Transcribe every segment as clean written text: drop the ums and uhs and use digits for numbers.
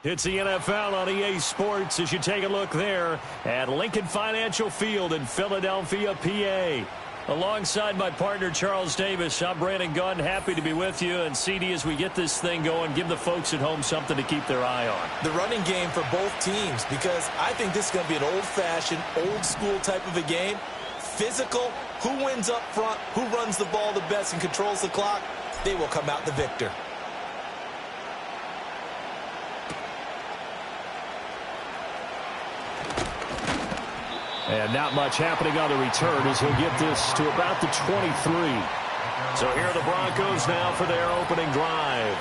It's the NFL on EA Sports as you take a look there at Lincoln Financial Field in Philadelphia, PA. Alongside my partner, Charles Davis, I'm Brandon Gunn. Happy to be with you. And CD, as we get this thing going, give the folks at home something to keep their eye on. The running game for both teams, because I think this is going to be an old-fashioned, old-school type of a game. Physical, who wins up front, who runs the ball the best and controls the clock, they will come out the victor. And not much happening on the return as he'll get this to about the 23. So here are the Broncos now for their opening drive.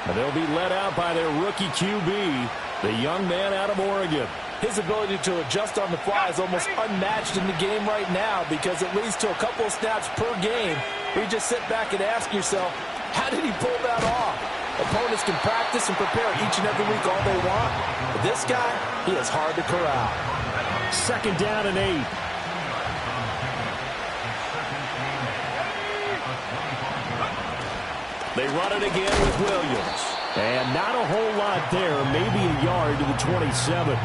And they'll be led out by their rookie QB, the young man out of Oregon. His ability to adjust on the fly is almost unmatched in the game right now because it leads to a couple of snaps per game where you just sit back and ask yourself, how did he pull that off? Opponents can practice and prepare each and every week all they want. But this guy, he is hard to corral. Second down and 8. They run it again with Williams. And not a whole lot there, maybe a yard to the 27.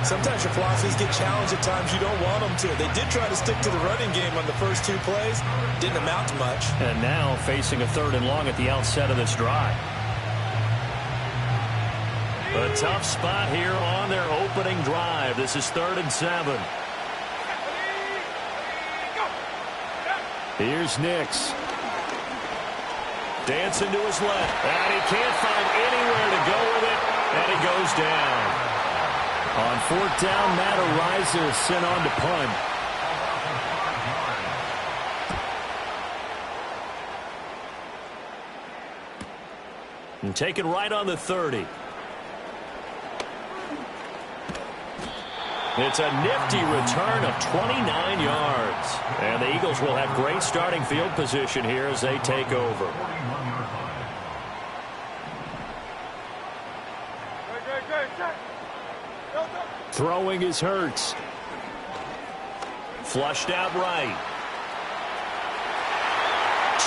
Sometimes your philosophies get challenged at times you don't want them to. They did try to stick to the running game on the first two plays. Didn't amount to much. And now facing a 3rd and long at the outset of this drive. A tough spot here on their opening drive. This is 3rd and 7. Here's Nix. Dancing to his left. And he can't find anywhere to go with it. And he goes down. On 4th down, Matt Ariza is sent on to punt. And taken right on the 30. It's a nifty return of 29 yards. And the Eagles will have great starting field position here as they take over. Throwing is Hurts. Flushed out right.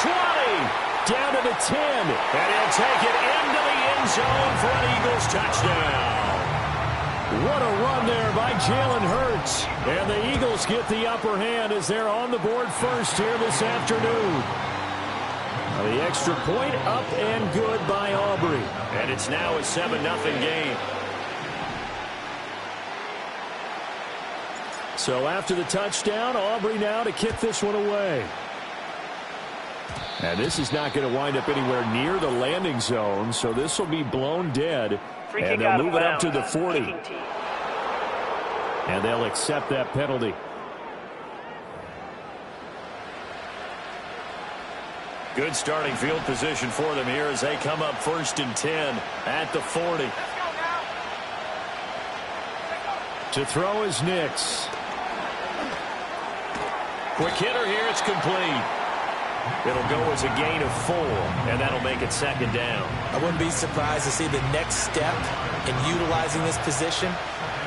20. Down to the 10. And he'll take it into the end zone for an Eagles touchdown. What a run there by Jalen Hurts. And the Eagles get the upper hand as they're on the board first here this afternoon. The extra point up and good by Aubrey. And it's now a 7-0 game. So after the touchdown, Aubrey now to kick this one away. And this is not going to wind up anywhere near the landing zone, so this will be blown dead. And they'll move it up to the 40. And they'll accept that penalty. Good starting field position for them here as they come up 1st and 10 at the 40. To throw is Nix. Quick hitter here, it's complete. It'll go as a gain of 4, and that'll make it 2nd down. I wouldn't be surprised to see the next step in utilizing this position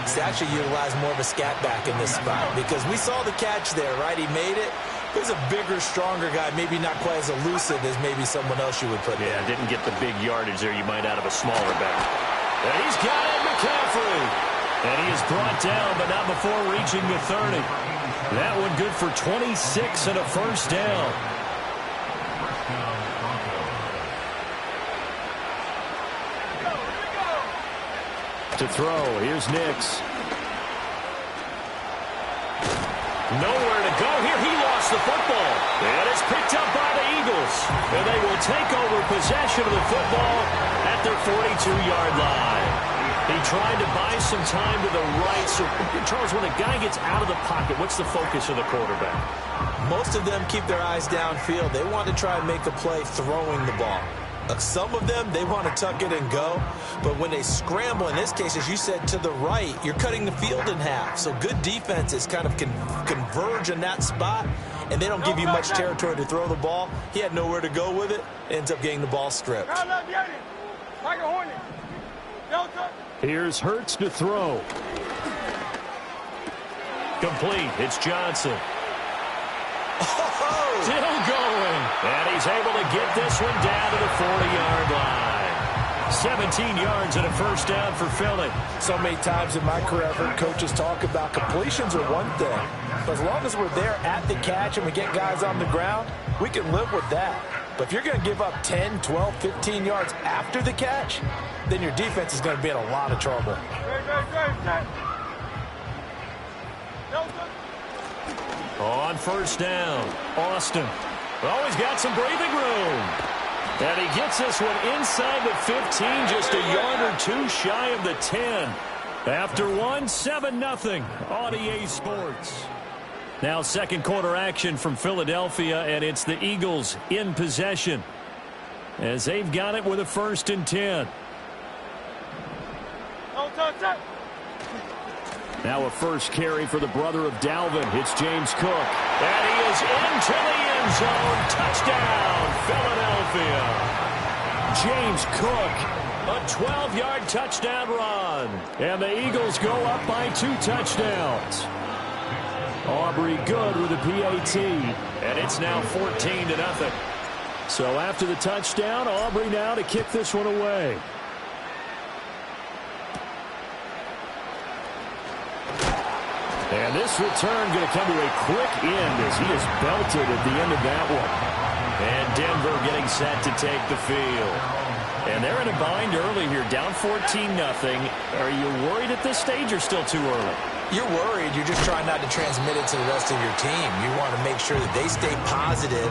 is to actually utilize more of a scat back in this spot, because we saw the catch there, right? He made it. He's a bigger, stronger guy, maybe not quite as elusive as maybe someone else you would put there. Yeah, didn't get the big yardage there you might out of a smaller back. And he's got it, McCaffrey. And he is brought down, but not before reaching the 30. That one good for 26 and a 1st down. To throw, here's Nix. Nowhere to go here. He lost the football. And it's picked up by the Eagles. And they will take over possession of the football at their 42-yard line. He tried to buy some time to the right. So, Charles, when a guy gets out of the pocket, what's the focus of the quarterback? Most of them keep their eyes downfield. They want to try and make a play throwing the ball. Some of them, they want to tuck it and go. But when they scramble, in this case, as you said, to the right, you're cutting the field in half. So good defenses kind of converge in that spot, and they don't give you much territory to throw the ball. He had nowhere to go with it. Ends up getting the ball stripped. Here's Hurts to throw. Complete. It's Johnson. Still going. And he's able to get this one down to the 40-yard line. 17 yards and a first down for Philly. So many times in my career, I've heard coaches talk about completions are one thing. But as long as we're there at the catch and we get guys on the ground, we can live with that. But if you're going to give up 10, 12, 15 yards after the catch, then your defense is going to be in a lot of trouble. On first down, Austin. Always got some breathing room. And he gets this one inside the 15, just a yard or two shy of the 10. After one, 7-0 on EA Sports. Now second quarter action from Philadelphia, and it's the Eagles in possession as they've got it with a 1st and 10. Now a first carry for the brother of Dalvin. It's James Cook. And he is into the end zone. Touchdown, Philadelphia. James Cook, a 12-yard touchdown run. And the Eagles go up by 2 touchdowns. Aubrey good with a PAT. And it's now 14-0. So after the touchdown, Aubrey now to kick this one away. And this return going to come to a quick end as he is belted at the end of that one. And Denver getting set to take the field. And they're in a bind early here, down 14-0. Are you worried at this stage or still too early? You're worried. You're just trying not to transmit it to the rest of your team. You want to make sure that they stay positive.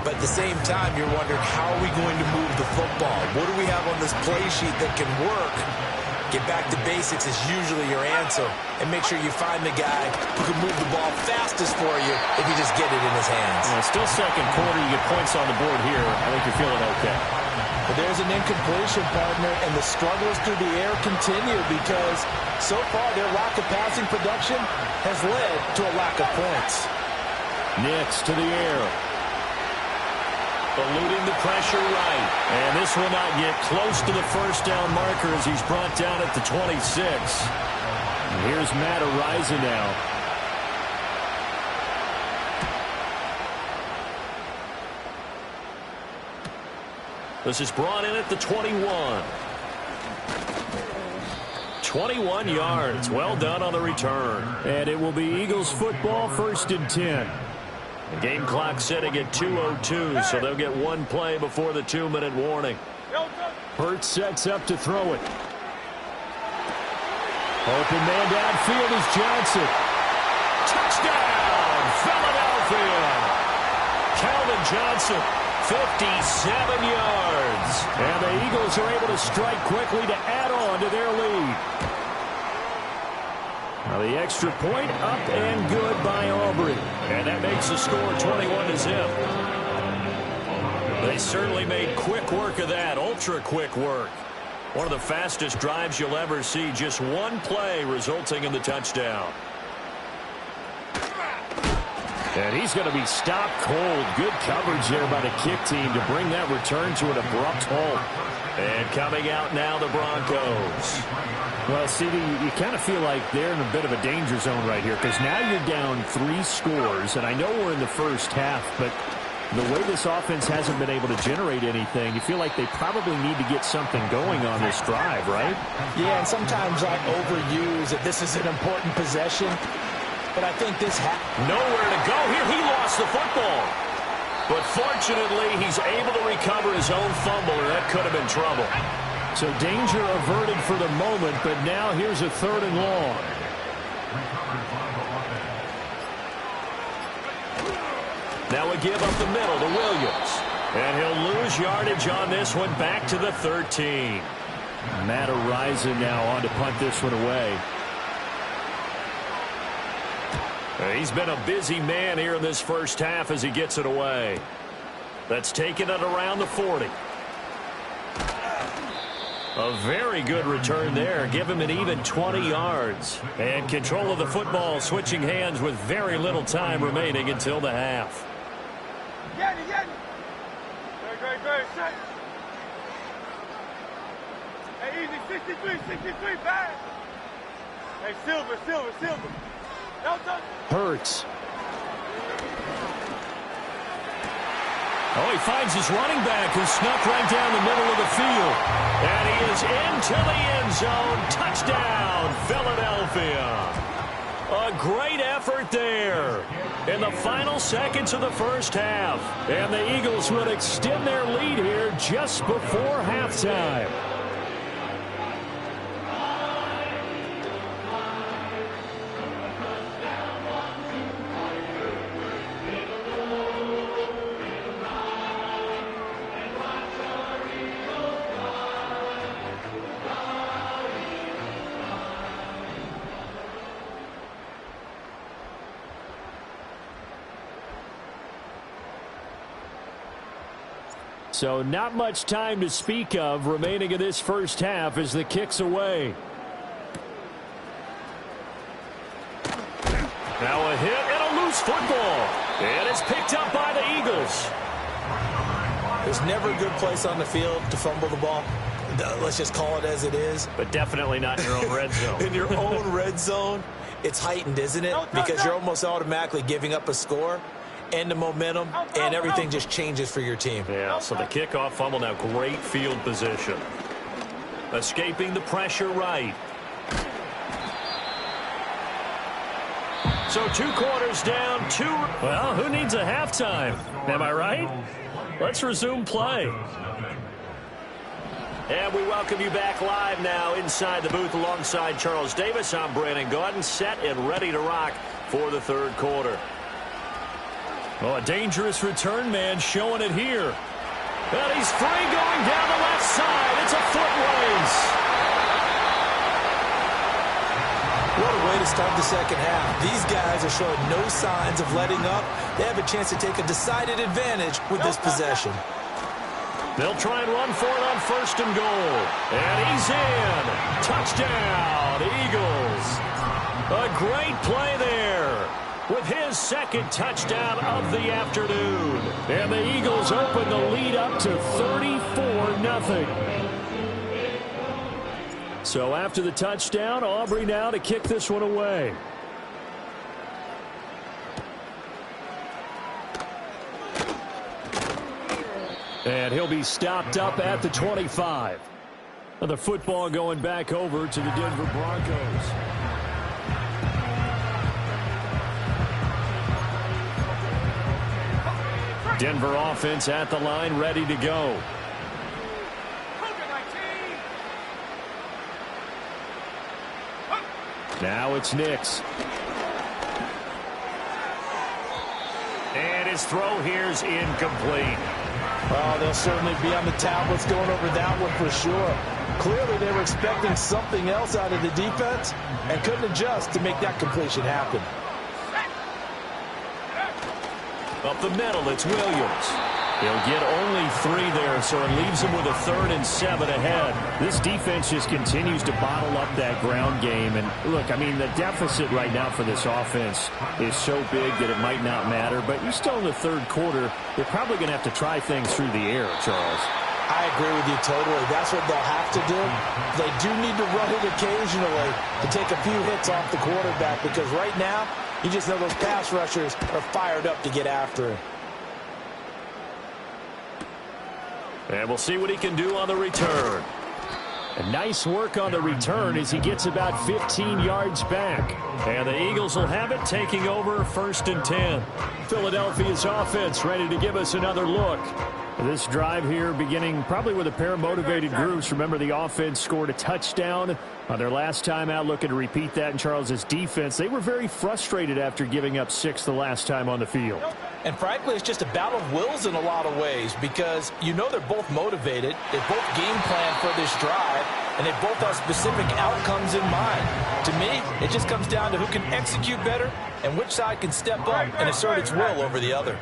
But at the same time, you're wondering, how are we going to move the football? What do we have on this play sheet that can work? Get back to basics is usually your answer. And make sure you find the guy who can move the ball fastest for you if you just get it in his hands. Still second quarter. You get points on the board here. I think you're feeling okay. But there's an incompletion, partner, and the struggles through the air continue because so far their lack of passing production has led to a lack of points. Nix to the air. Eluding the pressure right. And this will not get close to the first down marker as he's brought down at the 26. And here's Matt Araiza now. This is brought in at the 21. 21 yards. Well done on the return. And it will be Eagles football, 1st and 10. The game clock setting at 2:02, so they'll get one play before the 2-minute warning. Hurts sets up to throw it. Open man downfield is Johnson. Touchdown, Philadelphia. Calvin Johnson, 57 yards. And the Eagles are able to strike quickly to add on to their lead. Now the extra point up and good by Aubrey. And that makes the score 21-0. They certainly made quick work of that, ultra quick work. One of the fastest drives you'll ever see, just one play resulting in the touchdown. And he's going to be stopped cold. Good coverage there by the kick team to bring that return to an abrupt halt. And coming out now, the Broncos. Well, CD, you kind of feel like they're in a bit of a danger zone right here because now you're down 3 scores, and I know we're in the first half, but the way this offense hasn't been able to generate anything, you feel like they probably need to get something going on this drive, right? Yeah, and sometimes I overuse that this is an important possession, but I think this nowhere to go here. He lost the football. But fortunately, he's able to recover his own fumble, or that could have been trouble. So danger averted for the moment, but now here's a 3rd and long. Now a give up the middle to Williams. And he'll lose yardage on this one, back to the 13. Matt Araiza now on to punt this one away. He's been a busy man here in this first half as he gets it away. That's taken it around the 40. A very good return there. Give him an even 20 yards. And control of the football switching hands with very little time remaining until the half. Get it. Very set. Hey, easy, 63, back. Hey, Silver. Hurts. Oh, he finds his running back who snuck right down the middle of the field. And he goes into the end zone. Touchdown, Philadelphia. A great effort there in the final seconds of the first half. And the Eagles will extend their lead here just before halftime. So not much time to speak of remaining in this first half as the kick's away. Now a hit and a loose football. And it's picked up by the Eagles. There's never a good place on the field to fumble the ball. Let's just call it as it is. But definitely not in your own red zone. In your own red zone, it's heightened, isn't it? Because you're almost automatically giving up a score. And the momentum, and everything just changes for your team. Yeah, so the kickoff fumble now, great field position. Escaping the pressure right. So 2 quarters down, 2. Well, who needs a halftime? Am I right? Let's resume play. And we welcome you back live now inside the booth alongside Charles Davis. I'm Brandon Gaudin, set and ready to rock for the third quarter. Oh, a dangerous return man showing it here. And he's free going down the left side. It's a foot race. What a way to start the second half. These guys are showing no signs of letting up. They have a chance to take a decided advantage with this possession. They'll try and run for it on 1st and goal. And he's in. Touchdown, Eagles. A great play there with his second touchdown of the afternoon. And the Eagles open the lead up to 34-0. So after the touchdown, Aubrey now to kick this one away. And he'll be stopped up at the 25. The football going back over to the Denver Broncos. Denver offense at the line, ready to go. Now it's Nix. And his throw here's incomplete. Oh, they'll certainly be on the tablets going over that one for sure. Clearly they were expecting something else out of the defense and couldn't adjust to make that completion happen. Up the middle, it's Williams. He'll get only 3 there, so it leaves him with a 3rd and 7 ahead. This defense just continues to bottle up that ground game. And look, I mean, the deficit right now for this offense is so big that it might not matter. But you're still in the third quarter. They're probably going to have to try things through the air, Charles. I agree with you totally. That's what they'll have to do. They do need to run it occasionally to take a few hits off the quarterback, because right now, you just know those pass rushers are fired up to get after him. And we'll see what he can do on the return. And nice work on the return as he gets about 15 yards back. And the Eagles will have it, taking over 1st and 10. Philadelphia's offense ready to give us another look. This drive here beginning probably with a pair of motivated groups. Remember, the offense scored a touchdown on their last time out, looking to repeat that in Charles's defense. They were very frustrated after giving up 6 the last time on the field. And frankly, it's just a battle of wills in a lot of ways, because you know they're both motivated. They both game plan for this drive, and they both have specific outcomes in mind. To me, it just comes down to who can execute better and which side can step up and assert its will over the other.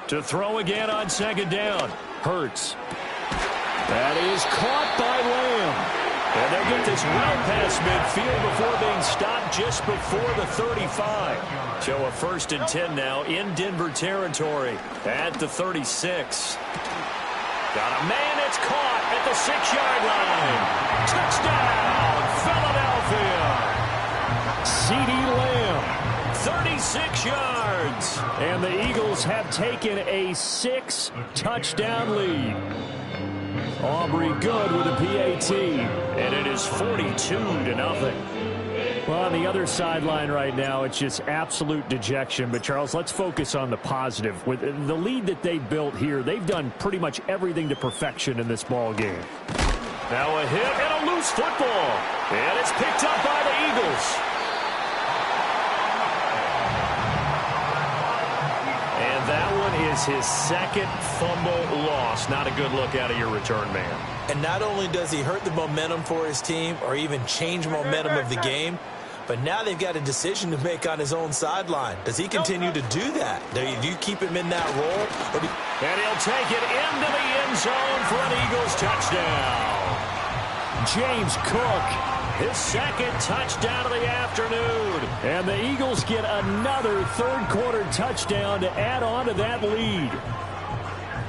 To throw again on 2nd down. Hurts. That is caught by Lamb. And they'll get this well past midfield before being stopped just before the 35. So a 1st and 10 now in Denver territory at the 36. Got a man that's caught at the 6-yard line. Touchdown, Philadelphia. CeeDee Lamb. 36 yards. And the Eagles have taken a 6-touchdown lead. Aubrey good with a PAT. And it is 42-0. Well, on the other sideline right now, it's just absolute dejection. But, Charles, let's focus on the positive. With the lead that they built here, they've done pretty much everything to perfection in this ball game. Now a hit and a loose football. And it's picked up by the Eagles. And that one is his second fumble loss. Not a good look out of your return man. And not only does he hurt the momentum for his team or even change momentum of the game, but now they've got a decision to make on his own sideline. Does he continue to do that? Do you keep him in that role? And he'll take it into the end zone for an Eagles touchdown. James Cook, his second touchdown of the afternoon. And the Eagles get another third-quarter touchdown to add on to that lead.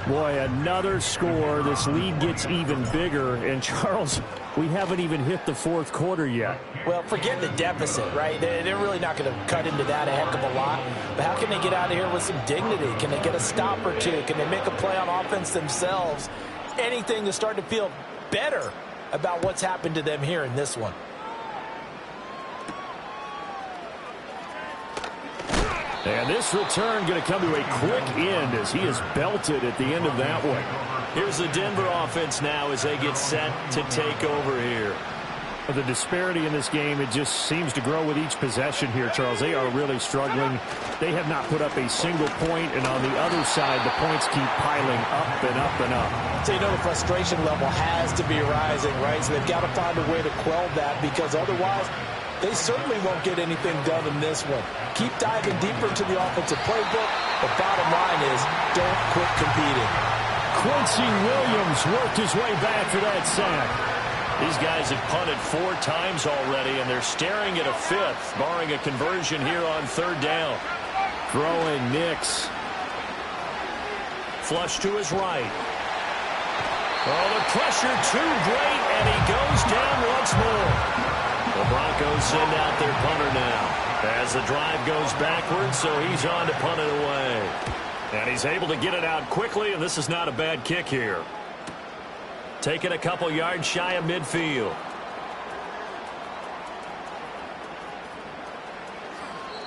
Boy, another score. This lead gets even bigger. And, Charles, we haven't even hit the fourth quarter yet. Well, forget the deficit, right? They're really not going to cut into that a heck of a lot. But how can they get out of here with some dignity? Can they get a stop or two? Can they make a play on offense themselves? Anything to start to feel better about what's happened to them here in this one. And this return going to come to a quick end as he is belted at the end of that one. Here's the Denver offense now as they get set to take over here. The disparity in this game, it just seems to grow with each possession here, Charles. They are really struggling. They have not put up a single point, and on the other side, the points keep piling up and up and up. So, you know, the frustration level has to be rising, right? So they've got to find a way to quell that, because otherwise they certainly won't get anything done in this one. Keep diving deeper into the offensive playbook. The bottom line is don't quit competing. Quincy Williams worked his way back for that sack. These guys have punted 4 times already, and they're staring at a 5th, barring a conversion here on 3rd down. Throwing Nix. Flush to his right. Oh, the pressure too great, and he goes down once more. The Broncos send out their punter now as the drive goes backwards, so he's on to punt it away. And he's able to get it out quickly, and this is not a bad kick here. Taking a couple yards shy of midfield.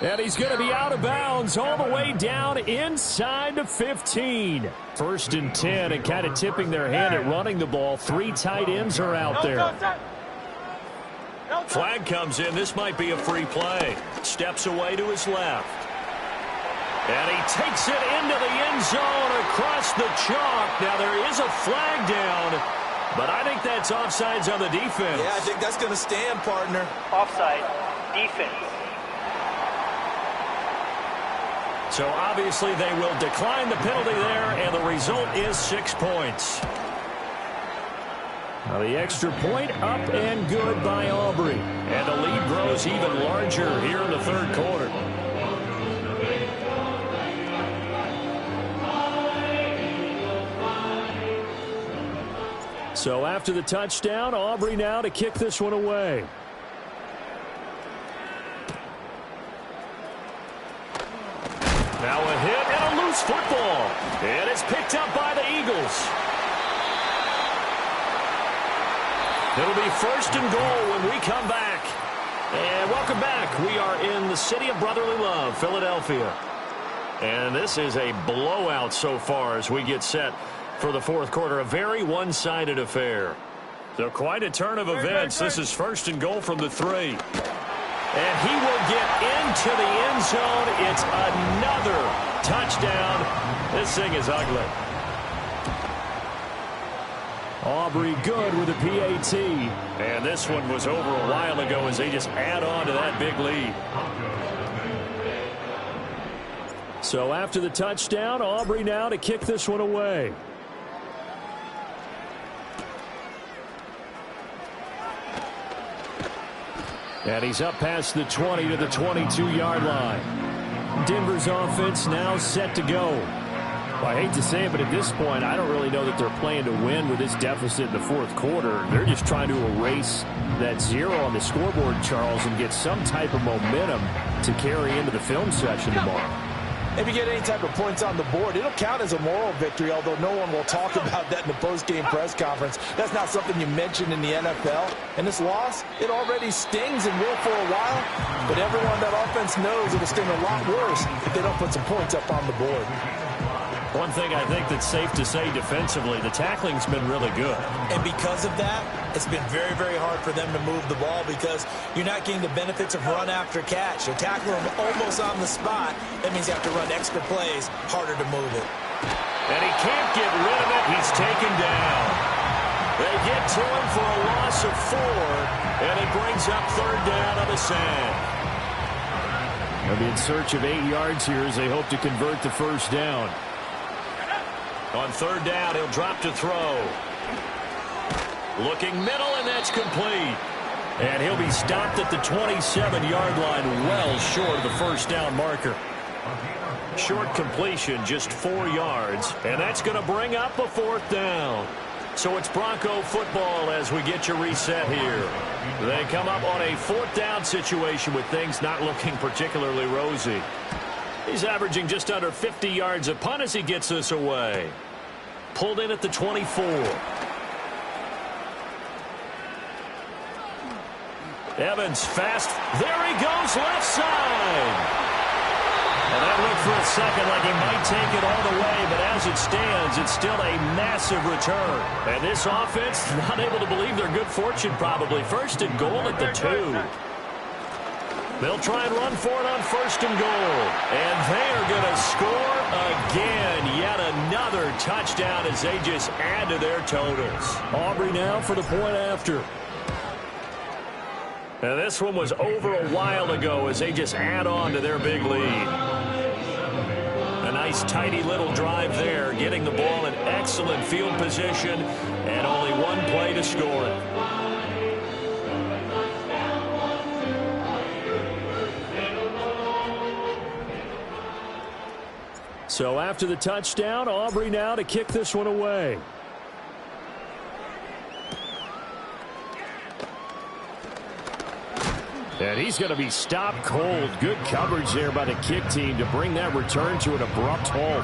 And he's going to be out of bounds all the way down inside the 15. 1st and 10, and kind of tipping their hand at running the ball. 3 tight ends are out there. Flag comes in. This might be a free play. Steps away to his left. And he takes it into the end zone across the chalk. Now there is a flag down, but I think that's offsides on the defense. Yeah, I think that's going to stand, partner. Offside, defense. So obviously they will decline the penalty there, and the result is 6 points. Now the extra point up and good by Aubrey. And the lead grows even larger here in the 3rd quarter. So after the touchdown, Aubrey now to kick this one away. Now a hit and a loose football. And it's picked up by the Eagles. It'll be 1st and goal when we come back. And welcome back. We are in the city of brotherly love, Philadelphia. And this is a blowout so far as we get set for the 4th quarter. A very one-sided affair. So quite a turn of events. This is 1st and goal from the 3. And he will get into the end zone. It's another touchdown. This thing is ugly. Aubrey good with a PAT. And this one was over a while ago as they just add on to that big lead. So after the touchdown, Aubrey now to kick this one away. And he's up past the 20 to the 22-yard line. Denver's offense now set to go. I hate to say it, but at this point, I don't really know that they're playing to win with this deficit in the fourth quarter. They're just trying to erase that 0 on the scoreboard, Charles, and get some type of momentum to carry into the film session tomorrow. If you get any type of points on the board, it'll count as a moral victory, although no one will talk about that in the post-game press conference. That's not something you mention in the NFL. And this loss, it already stings and will for a while, but everyone that offense knows it'll sting a lot worse if they don't put some points up on the board. One thing I think that's safe to say defensively, the tackling's been really good. And because of that, it's been very, very hard for them to move the ball because you're not getting the benefits of run after catch. You're tackling them almost on the spot. That means you have to run extra plays, harder to move it. And he can't get rid of it. He's taken down. They get to him for a loss of 4, and it brings up 3rd down on the sand. They'll be in search of 8 yards here as they hope to convert the first down. On 3rd down, he'll drop to throw. Looking middle, and that's complete. And he'll be stopped at the 27-yard line, well short of the first down marker. Short completion, just 4 yards, and that's going to bring up a 4th down. So it's Bronco football as we get you reset here. They come up on a 4th down situation with things not looking particularly rosy. He's averaging just under 50 yards a punt as he gets this away. Pulled in at the 24. Evans fast. There he goes, left side. And that looked for a second like he might take it all the way, but as it stands, it's still a massive return. And this offense not able to believe their good fortune probably. 1st and goal at the 2. They'll try and run for it on 1st and goal. And they are going to score again. Yet another touchdown as they just add to their totals. Aubrey now for the point after. And this one was over a while ago as they just add on to their big lead. A nice tidy little drive there, getting the ball in excellent field position and only one play to score it. So after the touchdown, Aubrey now to kick this one away. And he's going to be stopped cold. Good coverage there by the kick team to bring that return to an abrupt halt.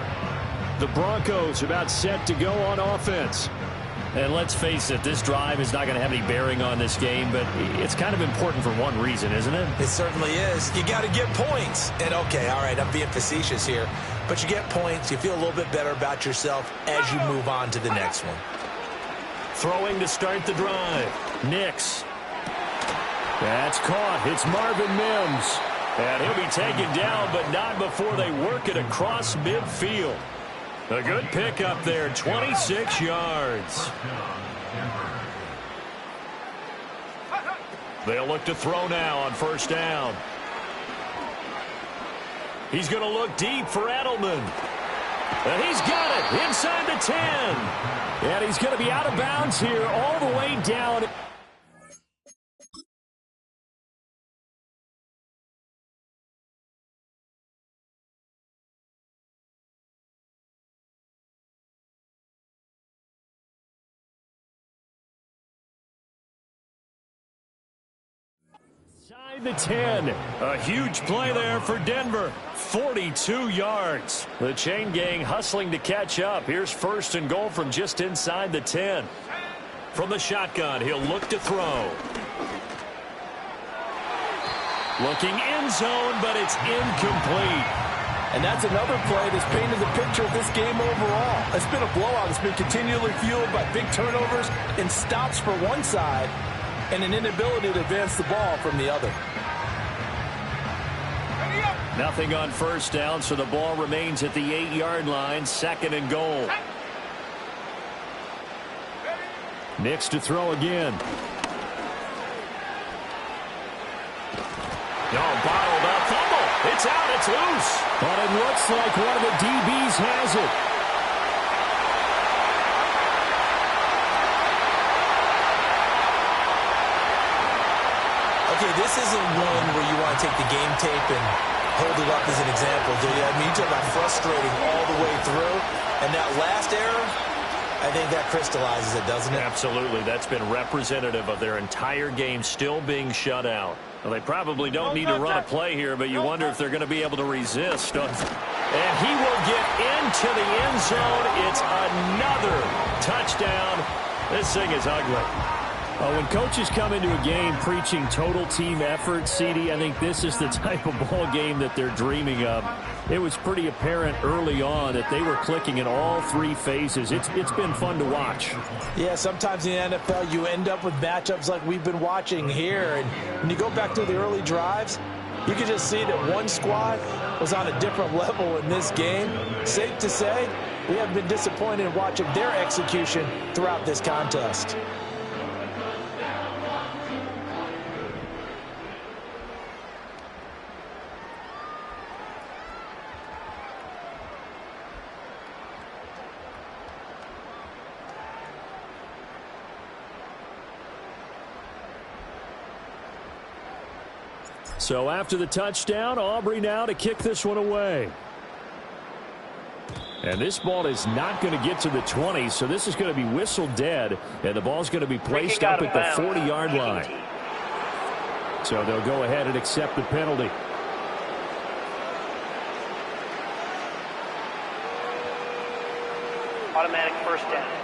The Broncos about set to go on offense. And let's face it, this drive is not going to have any bearing on this game, but it's kind of important for one reason, isn't it? It certainly is. You got to get points. And okay, all right, I'm being facetious here, but you get points, you feel a little bit better about yourself as you move on to the next one. Throwing to start the drive. Nix. That's caught. It's Marvin Mims. And he'll be taken down, but not before they work it across midfield. A good pickup there, 26 yards. They'll look to throw now on 1st down. He's going to look deep for Edelman. And he's got it inside the 10. And he's going to be out of bounds here all the way down. Inside the 10. A huge play there for Denver. 42 yards. The chain gang hustling to catch up. Here's 1st and goal from just inside the 10. From the shotgun, he'll look to throw. Looking end zone, but it's incomplete. And that's another play that's painted the picture of this game overall. It's been a blowout. It's been continually fueled by big turnovers and stops for one side and an inability to advance the ball from the other. Nothing on 1st down, so the ball remains at the 8-yard line. 2nd and goal. Nix to throw again. Bottled up. Fumble. It's out. It's loose. But it looks like one of the DBs has it. Okay, this isn't one where you want to take the game tape and hold it up as an example, do you? I mean, you talk about frustrating all the way through, and that last error, I think that crystallizes it, doesn't it? Absolutely. That's been representative of their entire game still being shut out. Well, they probably don't need to run a play here, but you wonder if they're going to be able to resist. And he will get into the end zone. It's another touchdown. This thing is ugly. When coaches come into a game preaching total team effort, CD, I think this is the type of ball game that they're dreaming of. It was pretty apparent early on that they were clicking in all three phases. It's been fun to watch. Yeah, sometimes in the NFL you end up with matchups like we've been watching here. And when you go back to the early drives, you can just see that one squad was on a different level in this game. Safe to say, we have been disappointed in watching their execution throughout this contest. So after the touchdown, Aubrey now to kick this one away. And this ball is not going to get to the 20, so this is going to be whistled dead, and the ball's going to be placed up at the 40-yard line. So they'll go ahead and accept the penalty. Automatic first down.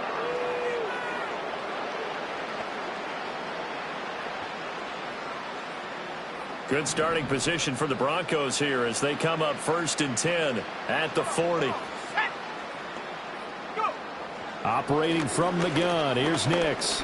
Good starting position for the Broncos here as they come up 1st and 10 at the 40. Operating from the gun, here's Nix.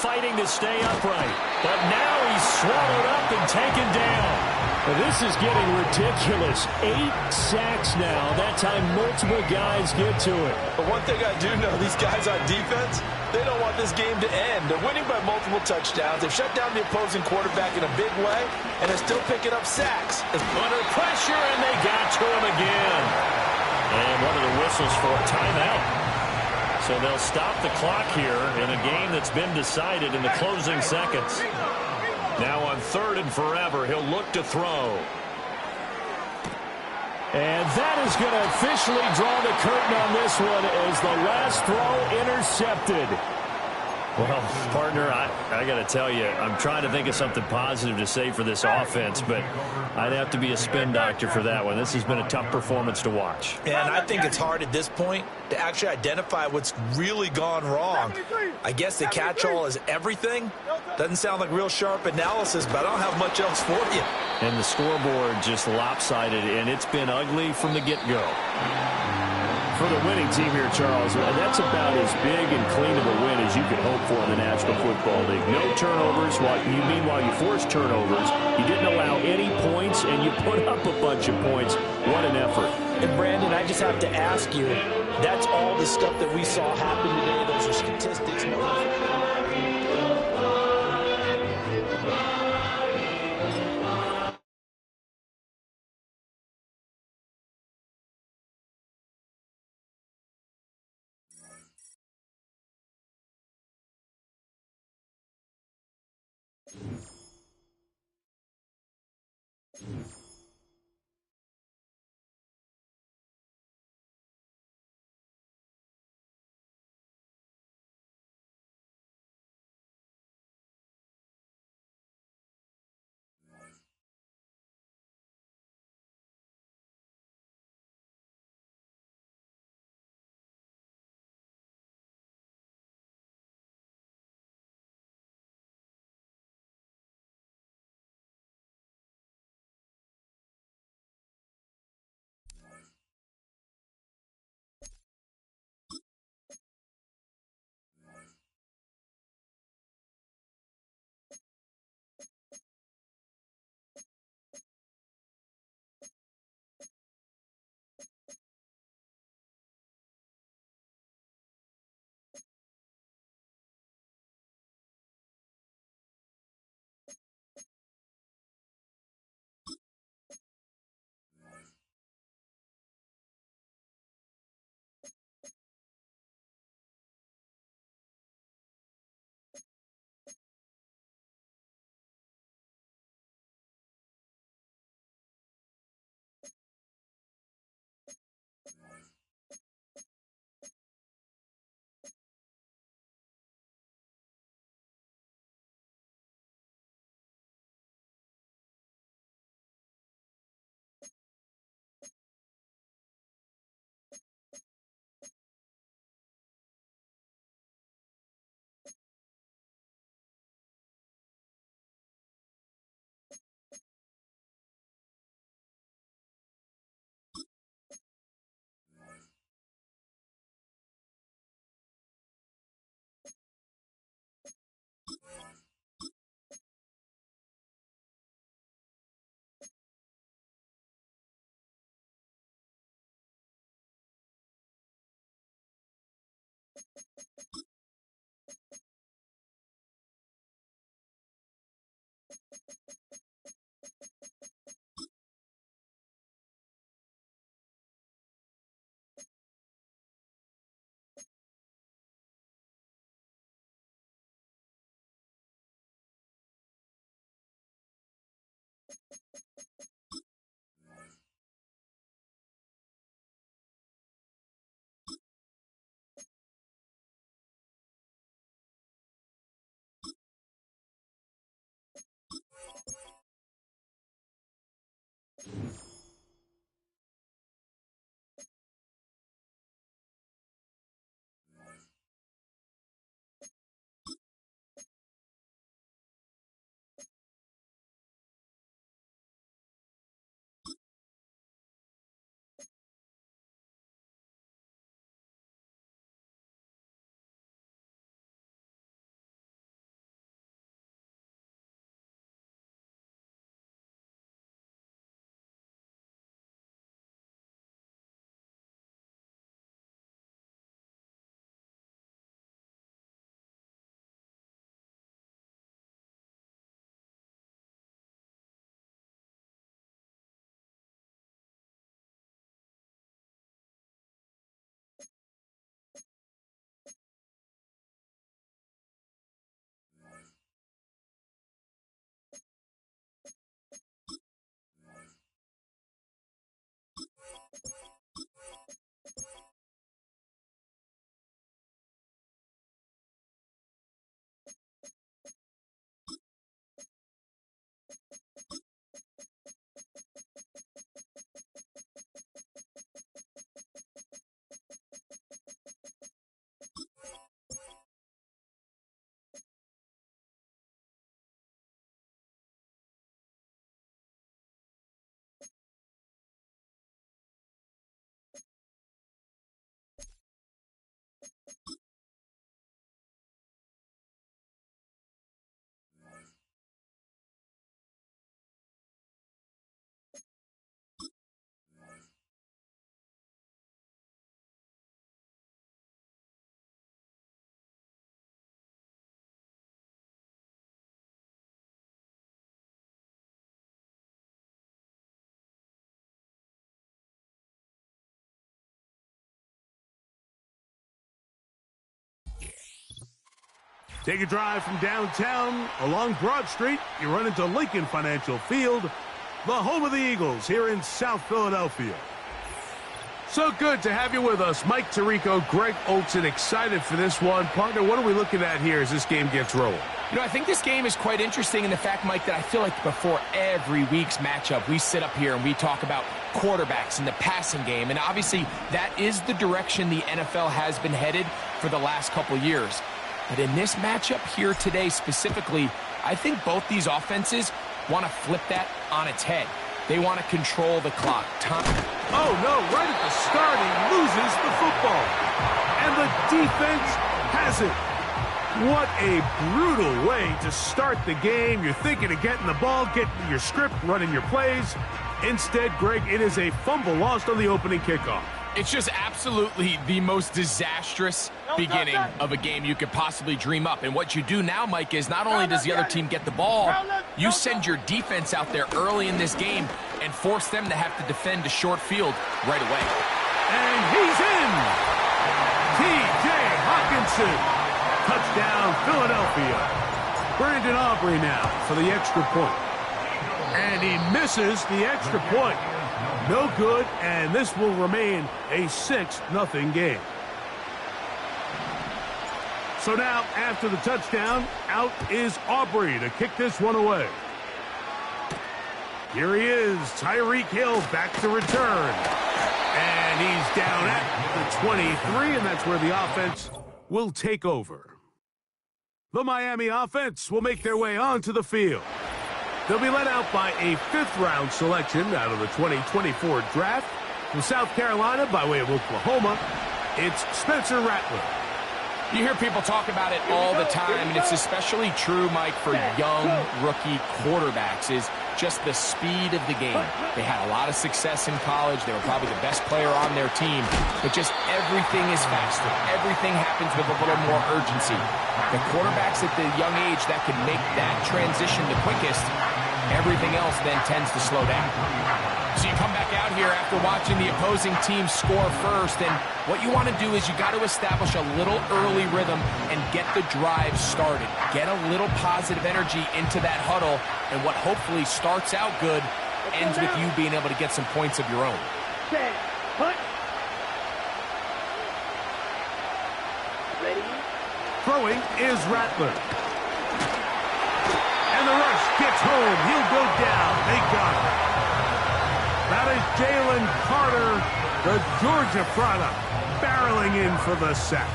Fighting to stay upright, but now he's swallowed up and taken down. This is getting ridiculous. 8 sacks now. That time multiple guys get to it. But one thing I do know, these guys on defense, they don't want this game to end. They're winning by multiple touchdowns. They've shut down the opposing quarterback in a big way, and they're still picking up sacks. Under pressure, and they got to him again. And one of the whistles for a timeout. So they'll stop the clock here in a game that's been decided in the closing seconds. Now on 3rd and forever, he'll look to throw. And that is going to officially draw the curtain on this one as the last throw intercepted. Well, partner, I got to tell you, I'm trying to think of something positive to say for this offense, but I'd have to be a spin doctor for that one. This has been a tough performance to watch. And I think it's hard at this point to actually identify what's really gone wrong. I guess the catch-all is everything. Doesn't sound like real sharp analysis, but I don't have much else for you. And the scoreboard just lopsided, and it's been ugly from the get-go. For the winning team here, Charles, that's about as big and clean of a win as you could hope for in the National Football League. No turnovers. Meanwhile, you forced turnovers. You didn't allow any points, and you put up a bunch of points. What an effort. And, Brandon, I just have to ask you, that's all the stuff that we saw happen today. Those are statistics. Take a drive from downtown along Broad Street. You run into Lincoln Financial Field, the home of the Eagles here in South Philadelphia. So good to have you with us. Mike Tirico, Greg Olson, excited for this one. Partner, what are we looking at here as this game gets rolling? You know, I think this game is quite interesting in the fact, Mike, that I feel like before every week's matchup, we sit up here and we talk about quarterbacks and the passing game. And obviously, that is the direction the NFL has been headed for the last couple years. But in this matchup here today specifically, I think both these offenses want to flip that on its head. They want to control the clock. Oh, no, right at the start, he loses the football. And the defense has it. What a brutal way to start the game. You're thinking of getting the ball, getting your script, running your plays. Instead, Greg, it is a fumble lost on the opening kickoff. It's just absolutely the most disastrous beginning of a game you could possibly dream up. And what you do now, Mike, is not only does the other team get the ball, you send your defense out there early in this game and force them to have to defend a short field right away. And he's in! T.J. Hawkinson. Touchdown, Philadelphia. Brandon Aubrey now for the extra point. And he misses the extra point. No good, and this will remain a 6-0 game. So now, after the touchdown, out is Aubrey to kick this one away. Here he is, Tyreek Hill back to return. And he's down at the 23, and that's where the offense will take over. The Miami offense will make their way onto the field. They'll be led out by a 5th-round selection out of the 2024 draft. From South Carolina, by way of Oklahoma, it's Spencer Rattler. You hear people talk about it all the time, and it's especially true, Mike, for young rookie quarterbacks, is just the speed of the game. They had a lot of success in college. They were probably the best player on their team, but just everything is faster. Everything happens with a little more urgency. The quarterbacks at the young age that can make that transition the quickest, every everything else then tends to slow down. So you come back out here after watching the opposing team score first, and what you want to do is you got to establish a little early rhythm and get the drive started. Get a little positive energy into that huddle, and what hopefully starts out good ends with you being able to get some points of your own. Set. Punch. Ready? Throwing is Rattler. And the rush gets home. He'll go down. They got him. That is Jalen Carter, the Georgia product, barreling in for the sack.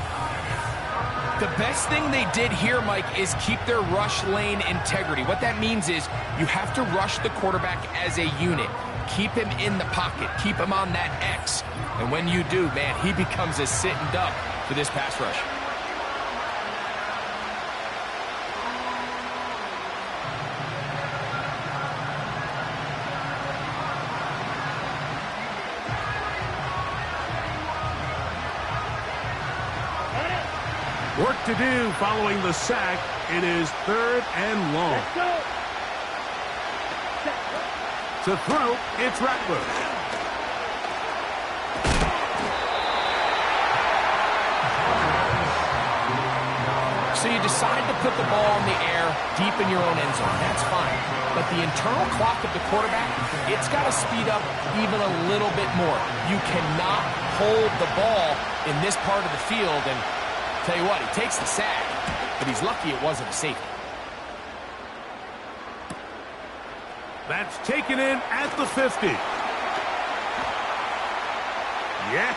The best thing they did here, Mike, is keep their rush lane integrity. What that means is you have to rush the quarterback as a unit. Keep him in the pocket. Keep him on that X. And when you do, man, he becomes a sitting duck for this pass rush. Work to do following the sack. It is 3rd and long. Let's go. To throw, it's Rattler. So you decide to put the ball in the air deep in your own end zone. That's fine. But the internal clock of the quarterback, it's got to speed up even a little bit more. You cannot hold the ball in this part of the field. And tell you what, he takes the sack, but he's lucky it wasn't a safety. That's taken in at the 50. Yeah.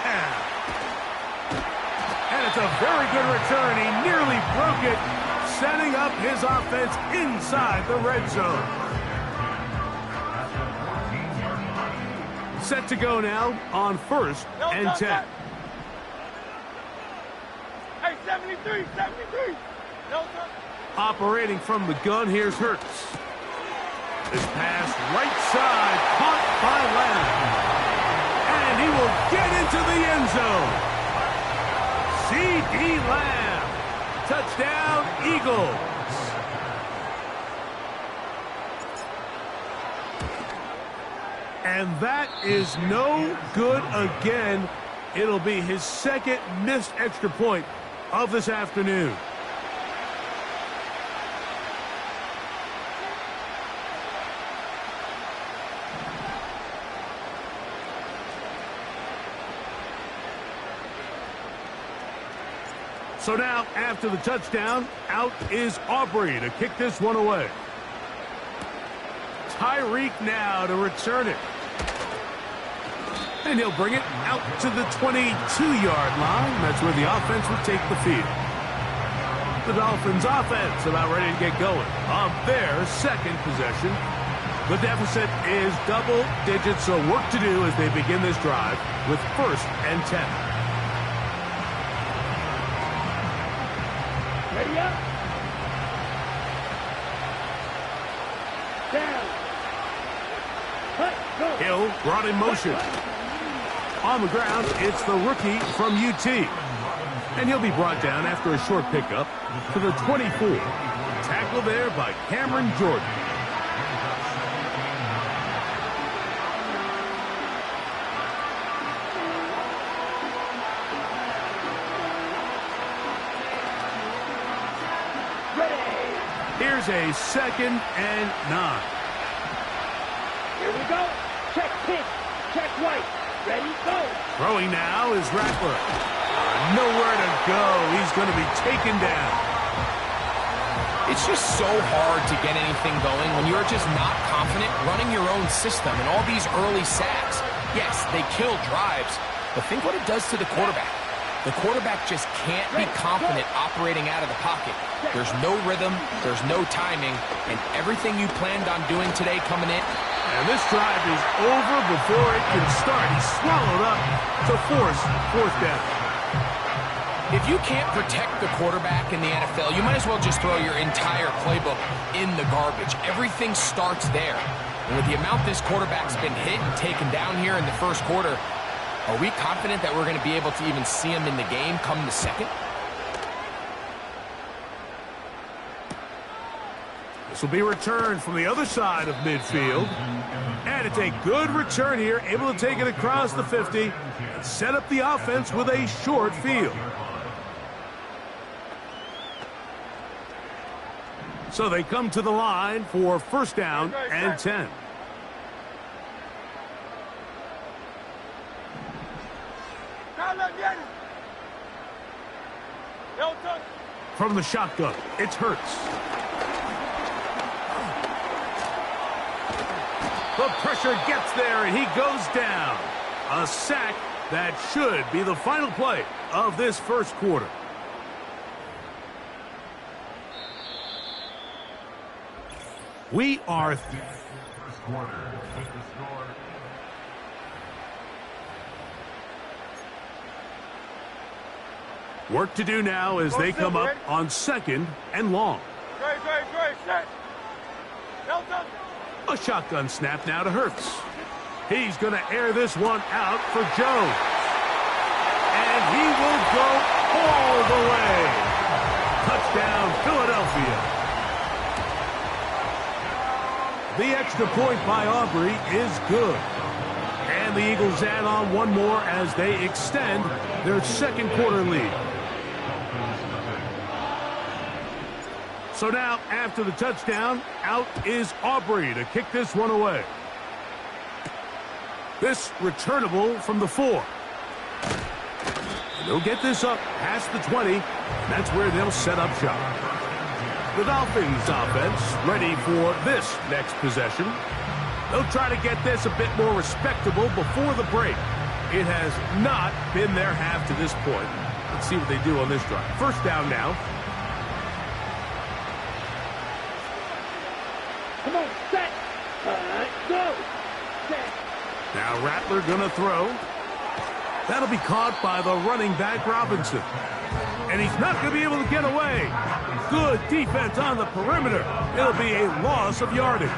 And it's a very good return. He nearly broke it, setting up his offense inside the red zone. Set to go now on 1st and 10. Hey, 73, 73. No, no. Operating from the gun, here's Hurts. This pass right side, caught by Lamb. And he will get into the end zone. C.D. Lamb. Touchdown, Eagles. And that is no good again. It'll be his 2nd missed extra point of this afternoon. So now, after the touchdown, out is Aubrey to kick this one away. Tyreek now to return it. And he'll bring it out to the 22-yard line. That's where the offense will take the field. The Dolphins offense about ready to get going on their 2nd possession. The deficit is double digits, so work to do as they begin this drive with 1st and 10. Ready up. Down. Cut. Go. Hill brought in motion. On the ground, it's the rookie from UT. And he'll be brought down after a short pickup to the 24. Tackle there by Cameron Jordan. Here's a 2nd and 9. Here we go. Check pitch. Check right. Ready, go. Throwing now is Rattler. Nowhere to go. He's going to be taken down. It's just so hard to get anything going when you're just not confident running your own system. And all these early sacks, yes, they kill drives, but think what it does to the quarterback. The quarterback just can't be confident operating out of the pocket. There's no rhythm, there's no timing, and everything you planned on doing today coming in. And this drive is over before it can start. He's swallowed up to force 4th down. If you can't protect the quarterback in the NFL, you might as well just throw your entire playbook in the garbage. Everything starts there. And with the amount this quarterback's been hit and taken down here in the 1st quarter, are we confident that we're going to be able to even see him in the game come the 2nd? This will be returned from the other side of midfield. And it's a good return here, able to take it across the 50 and set up the offense with a short field. So they come to the line for first down and 10. From the shotgun, it's Hurts. The pressure gets there, and he goes down. A sack that should be the final play of this first quarter. We are... Work to do now as they come up on second and long. A shotgun snap now to Hurts. He's going to air this one out for Jones. And he will go all the way. Touchdown, Philadelphia. The extra point by Aubrey is good. And the Eagles add on one more as they extend their second quarter lead. So now, after the touchdown, out is Aubrey to kick this one away. This returnable from the 4. And they'll get this up past the 20, and that's where they'll set up shop. The Dolphins offense ready for this next possession. They'll try to get this a bit more respectable before the break. It has not been their half to this point. Let's see what they do on this drive. First down now. Come on, set. Go. Set. Now Rattler gonna throw. That'll be caught by the running back Robinson. And he's not gonna be able to get away. Good defense on the perimeter. It'll be a loss of yardage.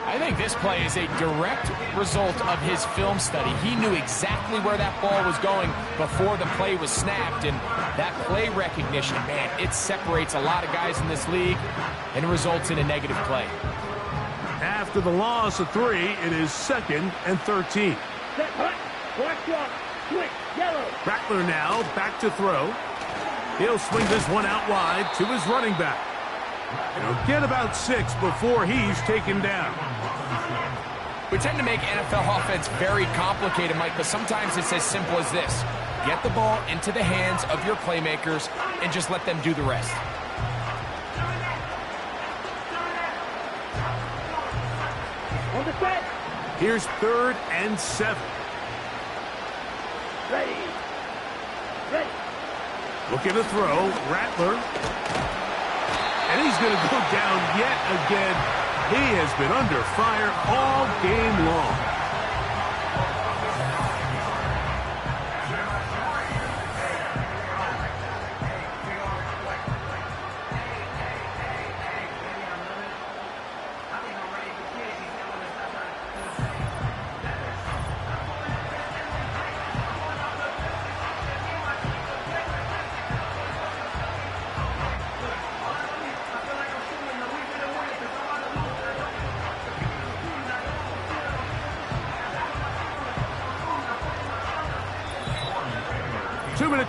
I think this play is a direct result of his film study. He knew exactly where that ball was going before the play was snapped, and that play recognition, man, it separates a lot of guys in this league and results in a negative play. After the loss of 3, it is second and 13. Set hut. Black block. Quick. Yellow. Rattler now back to throw. He'll swing this one out wide to his running back. He'll get about 6 before he's taken down. We tend to make NFL offense very complicated, Mike, but sometimes it's as simple as this. Get the ball into the hands of your playmakers and just let them do the rest. On the set. Here's 3rd and 7. Ready. Ready. Looking to throw. Rattler. And he's going to go down yet again. He has been under fire all game long.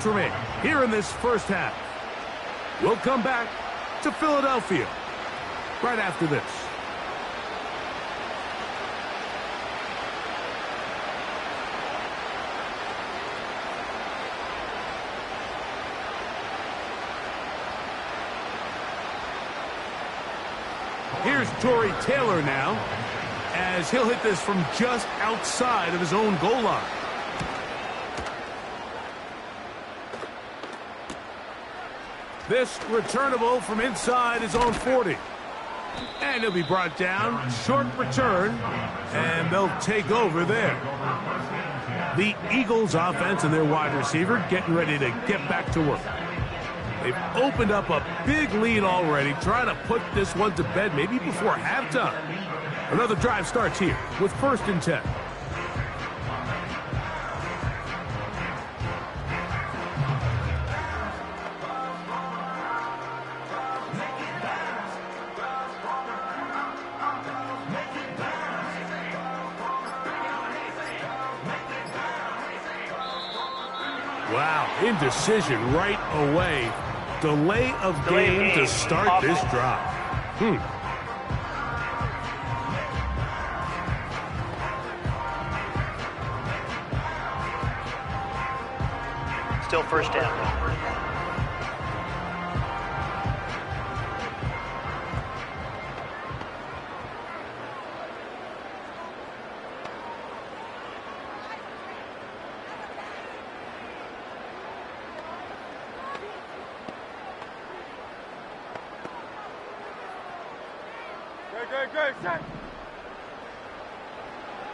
Remain here in this first half. We'll come back to Philadelphia right after this. Here's Torrey Taylor now as he'll hit this from just outside of his own goal line. This returnable from inside his own 40. And he'll be brought down. Short return. And they'll take over there. The Eagles offense and their wide receiver getting ready to get back to work. They've opened up a big lead already, trying to put this one to bed maybe before halftime. Another drive starts here with 1st and 10. Wow, indecision right away. Delay of game to start this drive. Still first down. Good, set.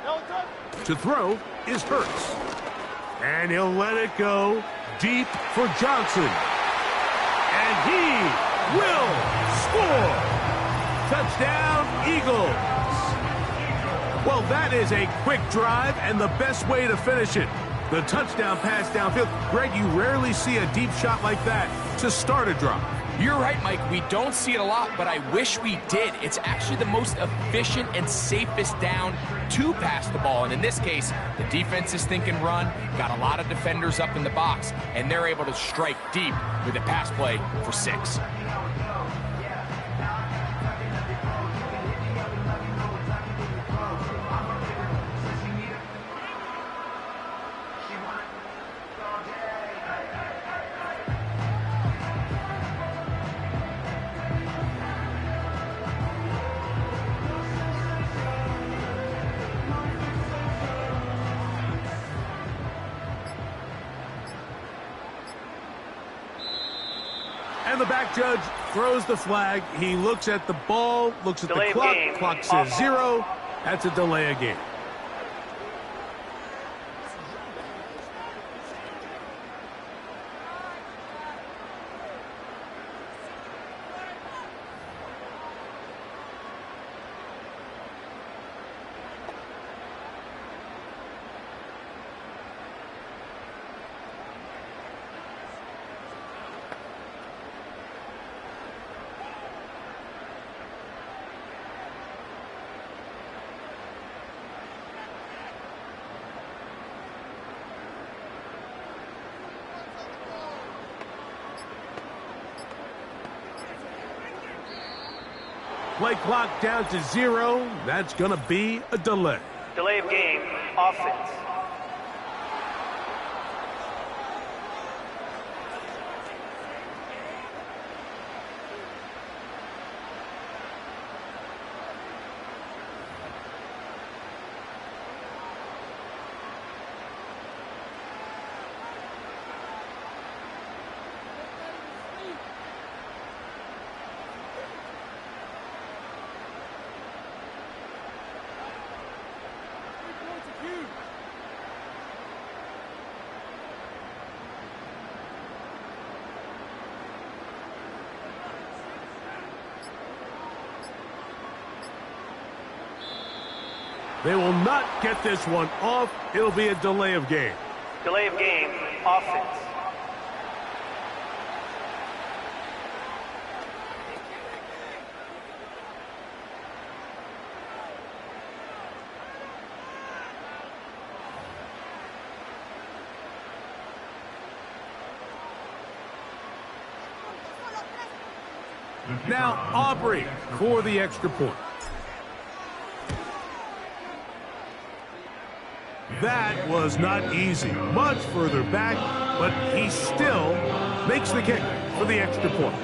No touch. To throw is Hurts. And he'll let it go deep for Johnson. And he will score. Touchdown, Eagles. Well, that is a quick drive and the best way to finish it. The touchdown pass downfield. Greg, you rarely see a deep shot like that to start a drive. You're right, Mike. We don't see it a lot, but I wish we did. It's actually the most efficient and safest down to pass the ball. And in this case, the defense is thinking run, got a lot of defenders up in the box, and they're able to strike deep with a pass play for 6. And the back judge throws the flag. He looks at the ball, looks at the clock. Clock says 0. That's a delay of game. Play clock down to 0. That's going to be a delay. Delay of game, offense. They will not get this one off. It'll be a delay of game. Delay of game, offense. Now Aubrey for the extra point. That was not easy. Much further back, but he still makes the kick for the extra point.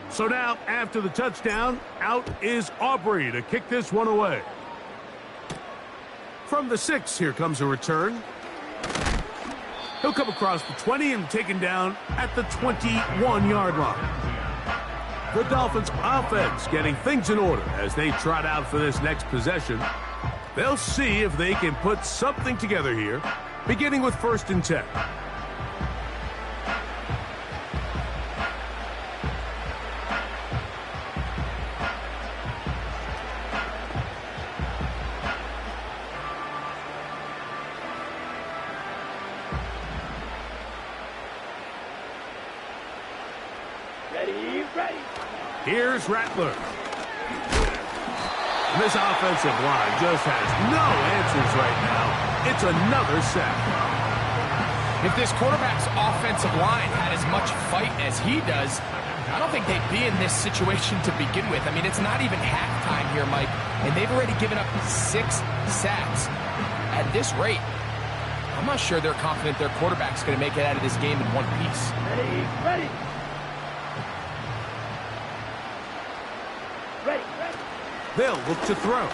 So now, after the touchdown, out is Aubrey to kick this one away. From the 6, here comes a return. He'll come across the 20 and taken down at the 21-yard line. The Dolphins' offense getting things in order as they trot out for this next possession. They'll see if they can put something together here, beginning with 1st and 10. Ready. Here's Rattler. This offensive line just has no answers right now. it's another sack. If this quarterback's offensive line had as much fight as he does, I don't think they'd be in this situation to begin with. I mean, it's not even halftime here, Mike, and they've already given up 6 sacks. At this rate, I'm not sure they're confident their quarterback's going to make it out of this game in one piece. Ready. They'll look to throw.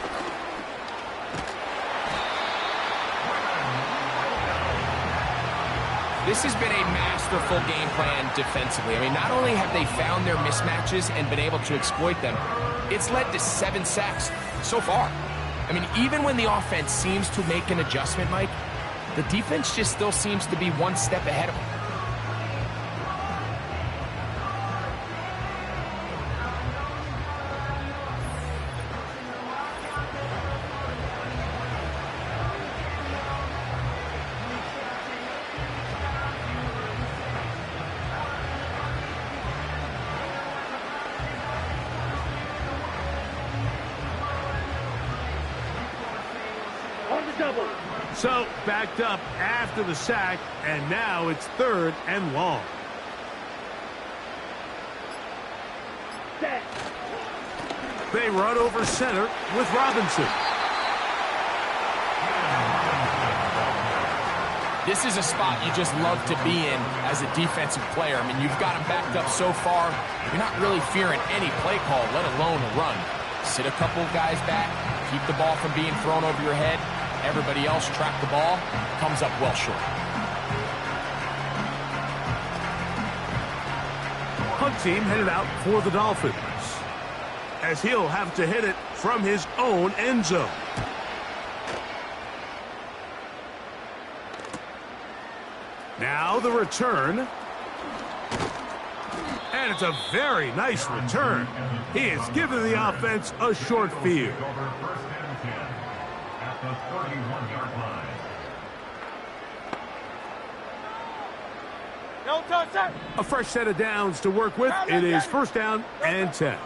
This has been a masterful game plan defensively. I mean, not only have they found their mismatches and been able to exploit them, it's led to 7 sacks so far. I mean, even when the offense seems to make an adjustment, Mike, the defense just still seems to be one step ahead of them. So, backed up after the sack, and now it's 3rd and long. They run over center with Robinson. This is a spot you just love to be in as a defensive player. I mean, you've got them backed up so far, you're not really fearing any play call, let alone a run. Sit a couple guys back, keep the ball from being thrown over your head. Everybody else track the ball, comes up well short. Punt team headed out for the Dolphins, as he'll have to hit it from his own end zone. Now the return. And it's a very nice return. He has given the offense a short field. A fresh set of downs to work with. It is 1st down and 10.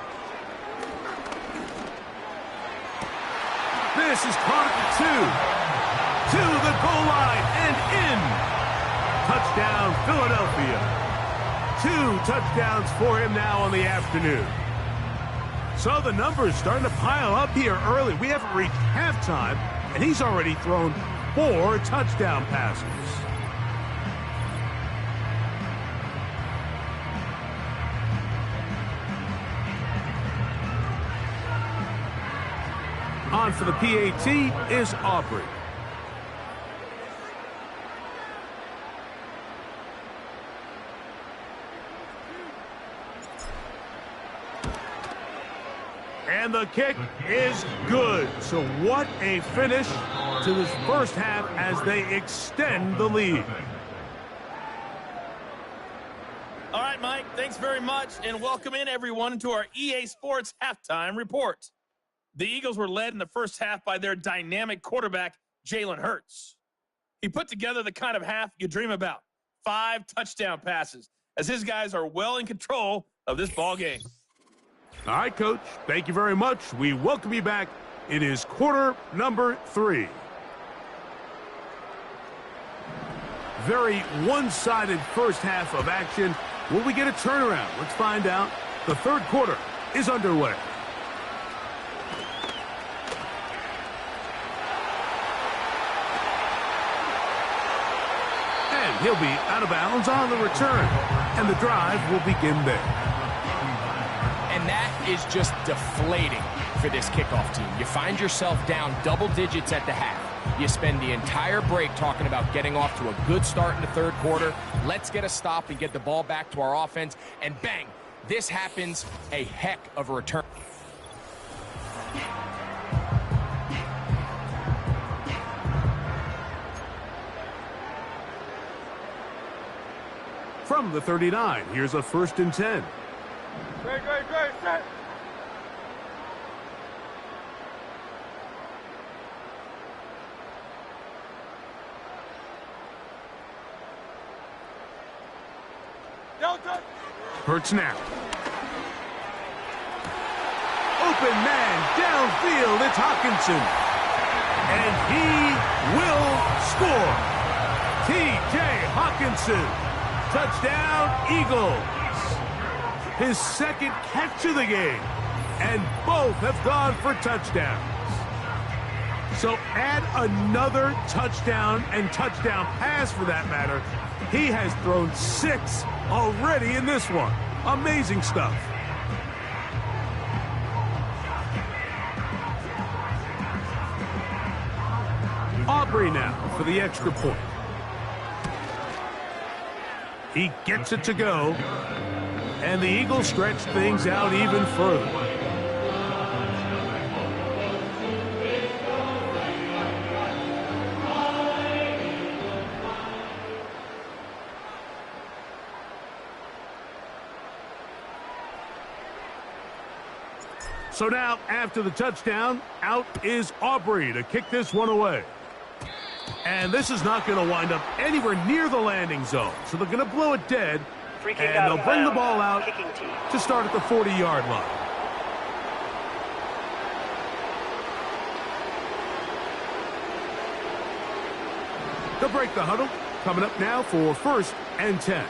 This is caught at the 2. To the goal line and in. Touchdown, Philadelphia. 2 touchdowns for him now on the afternoon. So the numbers starting to pile up here early. We haven't reached halftime, and he's already thrown 4 touchdown passes. On for the PAT is Aubrey. And the kick is good. So what a finish to this first half as they extend the lead. All right, Mike, thanks very much, and welcome in everyone to our EA Sports Halftime Report. The Eagles were led in the first half by their dynamic quarterback, Jalen Hurts. He put together the kind of half you dream about. 5 touchdown passes, as his guys are well in control of this ball game. All right, Coach, thank you very much. We welcome you back. It is quarter number 3. Very one-sided first half of action. Will we get a turnaround? Let's find out. The 3rd quarter is underway. And he'll be out of bounds on the return. And the drive will begin there. And that is just deflating for this kickoff team. You find yourself down double digits at the half. You spend the entire break talking about getting off to a good start in the 3rd quarter. Let's get a stop and get the ball back to our offense. And bang, this happens. A heck of a return. From the 39, here's a 1st and 10. Great, set. Delta. Hurts now. Open man downfield. It's Hawkinson. And he will score. T.J. Hawkinson. Touchdown, Eagles. His second catch of the game. And both have gone for touchdowns. So add another touchdown and touchdown pass for that matter. He has thrown 6 already in this one. Amazing stuff. Aubrey now for the extra point. He gets it to go. And the Eagles stretch things out even further. So now, after the touchdown, out is Aubrey to kick this one away. And this is not going to wind up anywhere near the landing zone. So they're going to blow it dead. And they'll bring the ball out to start at the 40-yard line. They'll break the huddle. Coming up now for 1st and 10.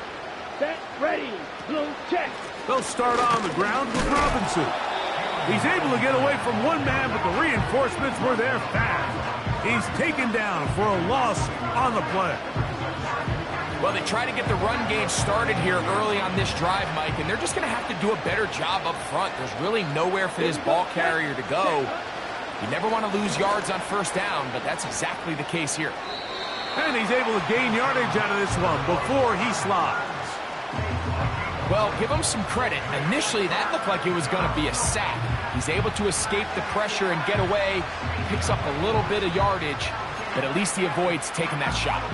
Set, ready, blue check. They'll start on the ground with Robinson. He's able to get away from one man, but the reinforcements were there fast. He's taken down for a loss on the play. Well, they try to get the run game started here early on this drive, Mike, and they're just going to have to do a better job up front. There's really nowhere for this ball carrier to go. You never want to lose yards on 1st down, but that's exactly the case here. And he's able to gain yardage out of this one before he slides. Well, give him some credit. Initially, that looked like it was going to be a sack. He's able to escape the pressure and get away, picks up a little bit of yardage, but at least he avoids taking that shot.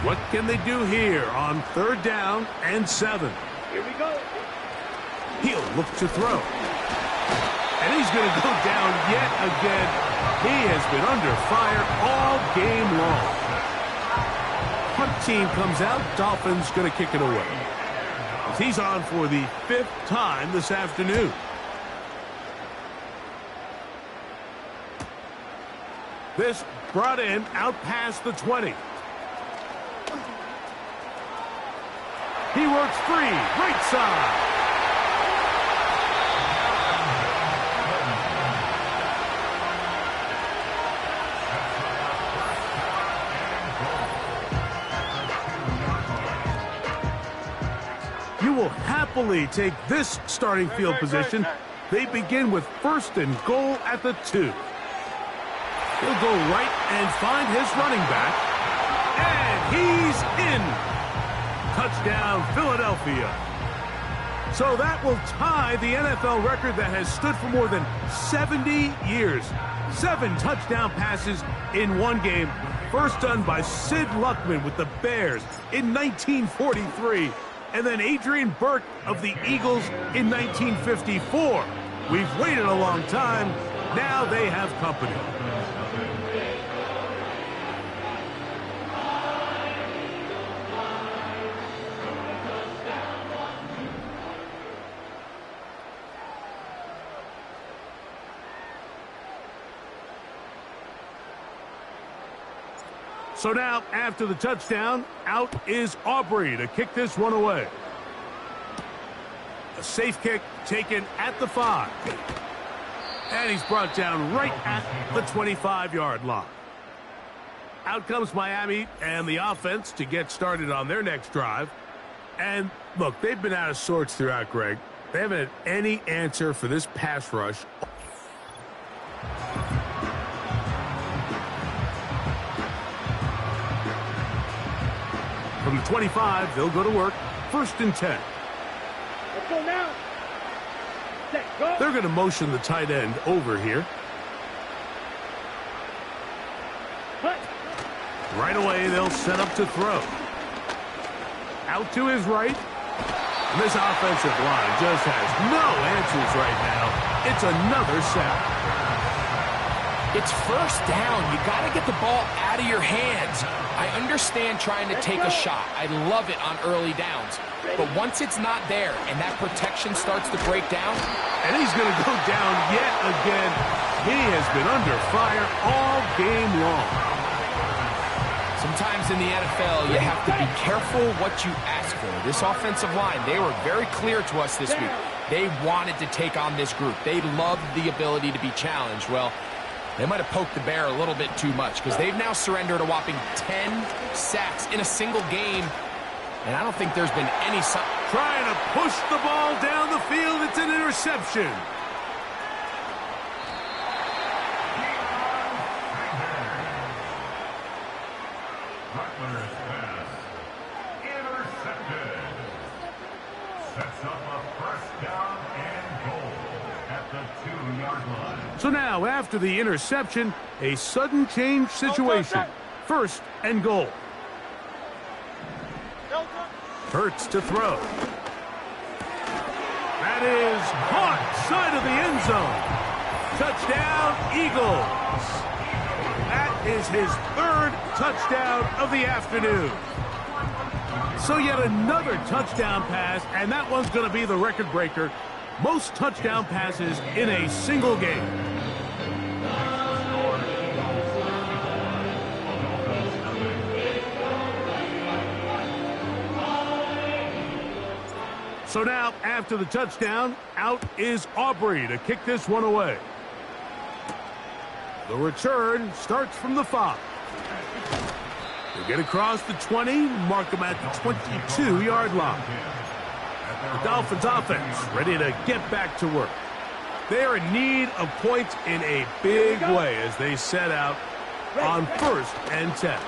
What can they do here on 3rd down and 7? Here we go. He'll look to throw. And he's going to go down yet again. He has been under fire all game long. Punt team comes out. Dolphins going to kick it away. As he's on for the 5th time this afternoon. This brought in out past the 20. He works free, right side. You will happily take this starting field position. They begin with 1st and goal at the 2. He'll go right and find his running back. And he's in. Touchdown, Philadelphia. So that will tie the NFL record that has stood for more than 70 years. 7 touchdown passes in one game. First done by Sid Luckman with the Bears in 1943. And then Adrian Burke of the Eagles in 1954. We've waited a long time. Now they have company. So now, after the touchdown, out is Aubrey to kick this one away. A safe kick taken at the 5. And he's brought down right at the 25-yard line. Out comes Miami and the offense to get started on their next drive. And, look, they've been out of sorts throughout, Greg. They haven't had any answer for this pass rush. From the 25, they'll go to work. 1st and 10. Let's go now. Set, go. They're going to motion the tight end over here. Cut. Right away, they'll set up to throw. Out to his right. And this offensive line just has no answers right now. It's another sack. It's first down. You got to get the ball out of your hands. I understand trying to take a shot. I love it on early downs. But once it's not there and that protection starts to break down. And he's going to go down yet again. He has been under fire all game long. Sometimes in the NFL, you have to be careful what you ask for. This offensive line, they were very clear to us this week. They wanted to take on this group. They loved the ability to be challenged. Well, they might have poked the bear a little bit too much because they've now surrendered a whopping 10 sacks in a single game. And I don't think there's been any... Trying to push the ball down the field. It's an interception. So now, after the interception, a sudden change situation. First and goal. Hurts to throw. That is caught side of the end zone. Touchdown, Eagles. That is his third touchdown of the afternoon. So yet another touchdown pass, and that one's going to be the record breaker. Most touchdown passes in a single game. So now, after the touchdown, out is Aubrey to kick this one away. The return starts from the 5. They get across the 20, mark them at the 22-yard line. The Dolphins offense ready to get back to work. They are in need of points in a big way as they set out on 1st and 10.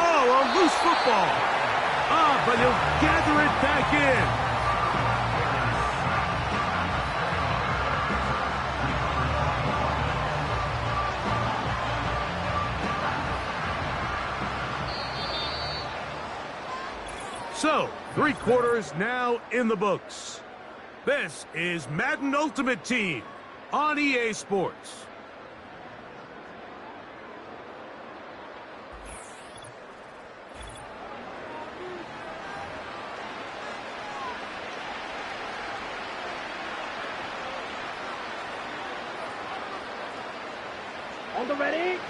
Oh, a loose football. But he'll gather it back in. So, 3 quarters now in the books. This is Madden Ultimate Team on EA Sports. On the ready.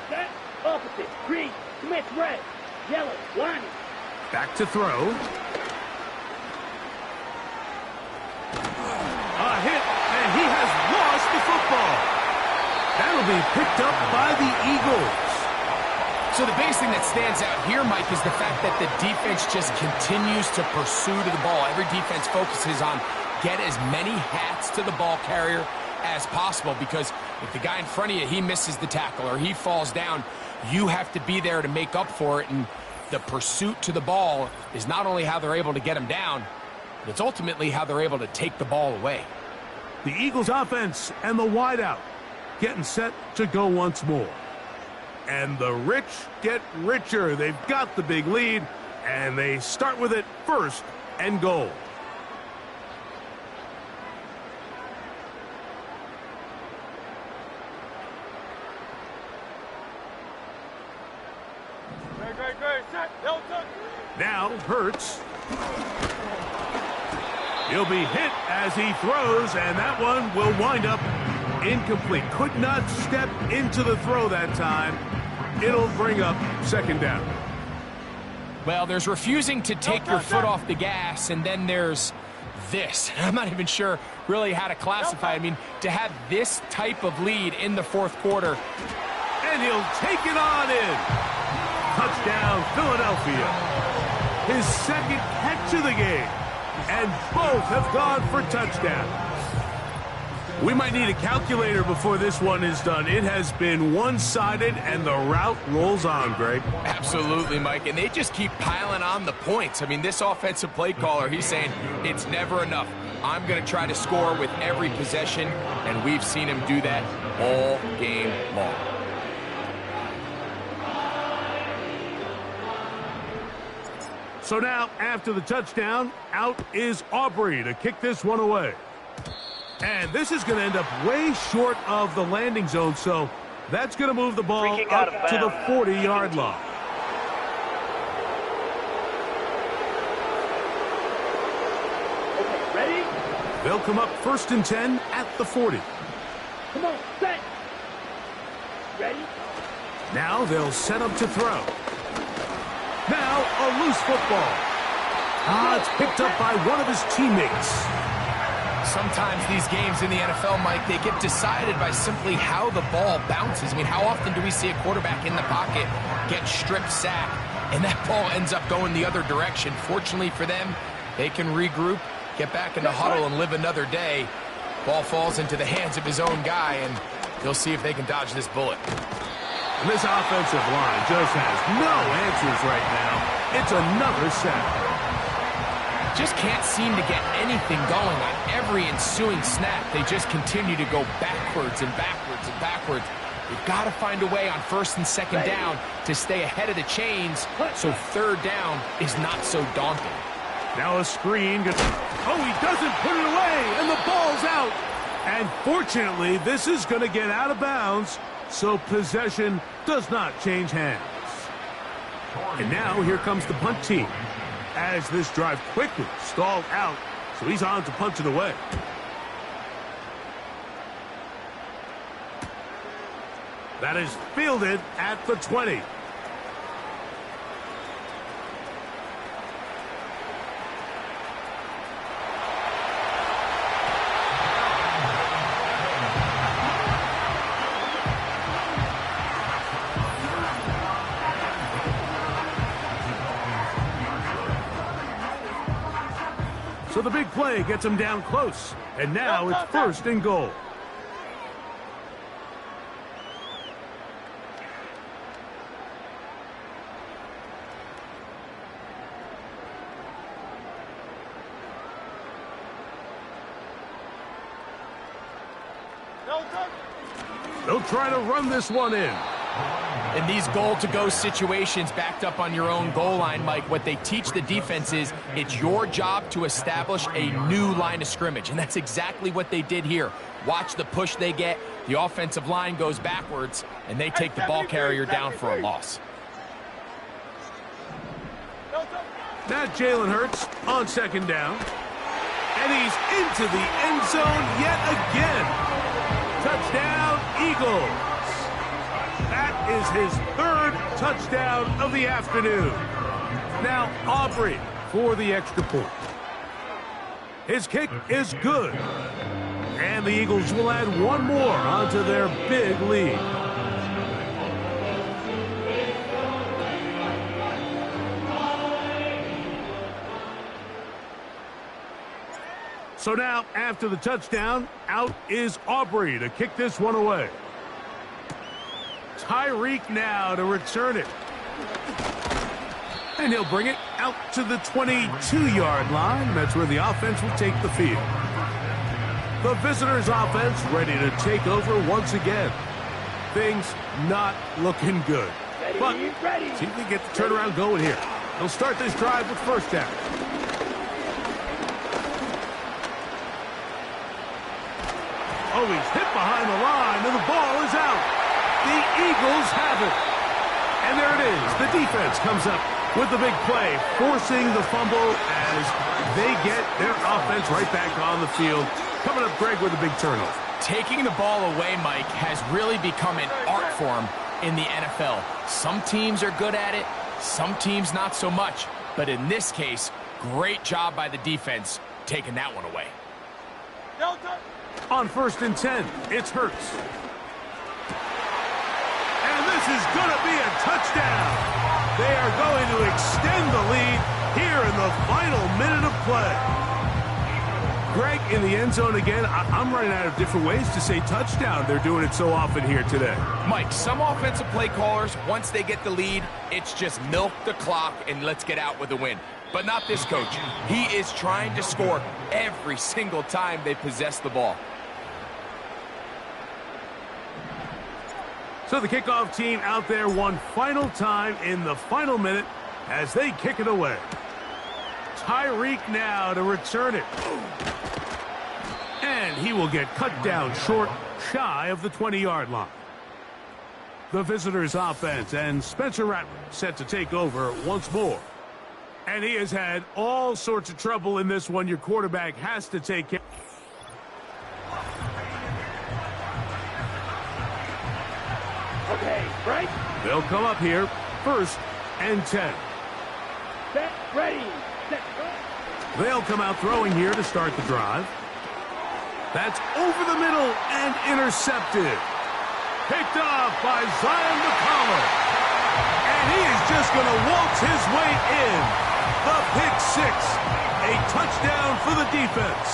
Set. Opposite. Green. Switch red. Yellow. Line. Back to throw. A hit, and he has lost the football. That'll be picked up by the Eagles. So the biggest thing that stands out here, Mike, is the fact that the defense just continues to pursue to the ball. Every defense focuses on get as many hats to the ball carrier as possible, because if the guy in front of you, he misses the tackle or he falls down, you have to be there to make up for it. And the pursuit to the ball is not only how they're able to get him down, but it's ultimately how they're able to take the ball away. The Eagles offense and the wideout getting set to go once more. And the rich get richer. They've got the big lead, and they start with it 1st and goal. Now Hurts. He'll be hit as he throws, and that one will wind up incomplete. Could not step into the throw that time. It'll bring up 2nd down. Well, there's refusing to take your foot off the gas, and then there's this. I'm not even sure really how to classify it. I mean, to have this type of lead in the 4th quarter. And he'll take it on in. Touchdown, Philadelphia. His 2nd catch of the game. And both have gone for touchdown. We might need a calculator before this one is done. It has been one-sided, and the route rolls on, Greg. Absolutely, Mike. And they just keep piling on the points. I mean, this offensive play caller, he's saying it's never enough. I'm going to try to score with every possession, and we've seen him do that all game long. So now, after the touchdown, out is Aubrey to kick this one away. And this is going to end up way short of the landing zone, so that's going to move the ball up to the 40-yard line. Okay, ready? They'll come up 1st and 10 at the 40. Come on, set. Ready? Now they'll set up to throw. Now a loose football. It's picked up by one of his teammates. Sometimes these games in the NFL, Mike, they get decided by simply how the ball bounces. I mean, how often do we see a quarterback in the pocket get strip sacked, and that ball ends up going the other direction? Fortunately for them, they can regroup, get back in the huddle, and live another day. Ball falls into the hands of his own guy, and they'll see if they can dodge this bullet. And this offensive line just has no answers right now. It's another sack. Just can't seem to get anything going on every ensuing snap. They just continue to go backwards and backwards and backwards. You've got to find a way on 1st and 2nd down to stay ahead of the chains so 3rd down is not so daunting. Now a screen. He doesn't put it away, and the ball's out. And fortunately, this is going to get out of bounds, so possession does not change hands. And now here comes the punt team, as this drive quickly stalled out, so he's on to punch it away. That is fielded at the 20. So the big play gets him down close. And now it's 1st and goal. They'll try to run this one in. In these goal-to-go situations backed up on your own goal line, Mike, what they teach the defense is it's your job to establish a new line of scrimmage, and that's exactly what they did here. Watch the push they get. The offensive line goes backwards, and they take the ball carrier down for a loss. Now Jalen Hurts on 2nd down. And he's into the end zone yet again. Touchdown, Eagles. That is his 3rd touchdown of the afternoon. Now Aubrey for the extra point. His kick is good. And the Eagles will add one more onto their big lead. So now, after the touchdown, out is Aubrey to kick this one away. Tyreek now to return it. And he'll bring it out to the 22-yard line. That's where the offense will take the field. The visitors' offense ready to take over once again. Things not looking good. But see if we get the turnaround going here. They'll start this drive with 1st down. Oh, he's hit behind the line, and the ball is out. The Eagles have it. And there it is. The defense comes up with the big play, forcing the fumble as they get their offense right back on the field. Coming up, Greg, with a big turnover. Taking the ball away, Mike, has really become an art form in the NFL. Some teams are good at it, some teams not so much. But in this case, great job by the defense taking that one away. On 1st and 10, it's Hurts. And this is going to be a touchdown. They are going to extend the lead here in the final minute of play. Greg, in the end zone again. I'm running out of different ways to say touchdown. They're doing it so often here today. Mike, some offensive play callers, once they get the lead, it's just milk the clock and let's get out with a win. But not this coach. He is trying to score every single time they possess the ball. So the kickoff team out there one final time in the final minute as they kick it away. Tyreek now to return it. And he will get cut down short, shy of the 20-yard line. The visitors' offense, and Spencer Rattler set to take over once more. And he has had all sorts of trouble in this one. Your quarterback has to take care. Okay, right? They'll come up here, 1st and 10. Set, ready, set, go. They'll come out throwing here to start the drive. That's over the middle and intercepted. Picked off by Zion McCollum. And he is just going to waltz his way in. The pick 6. A touchdown for the defense.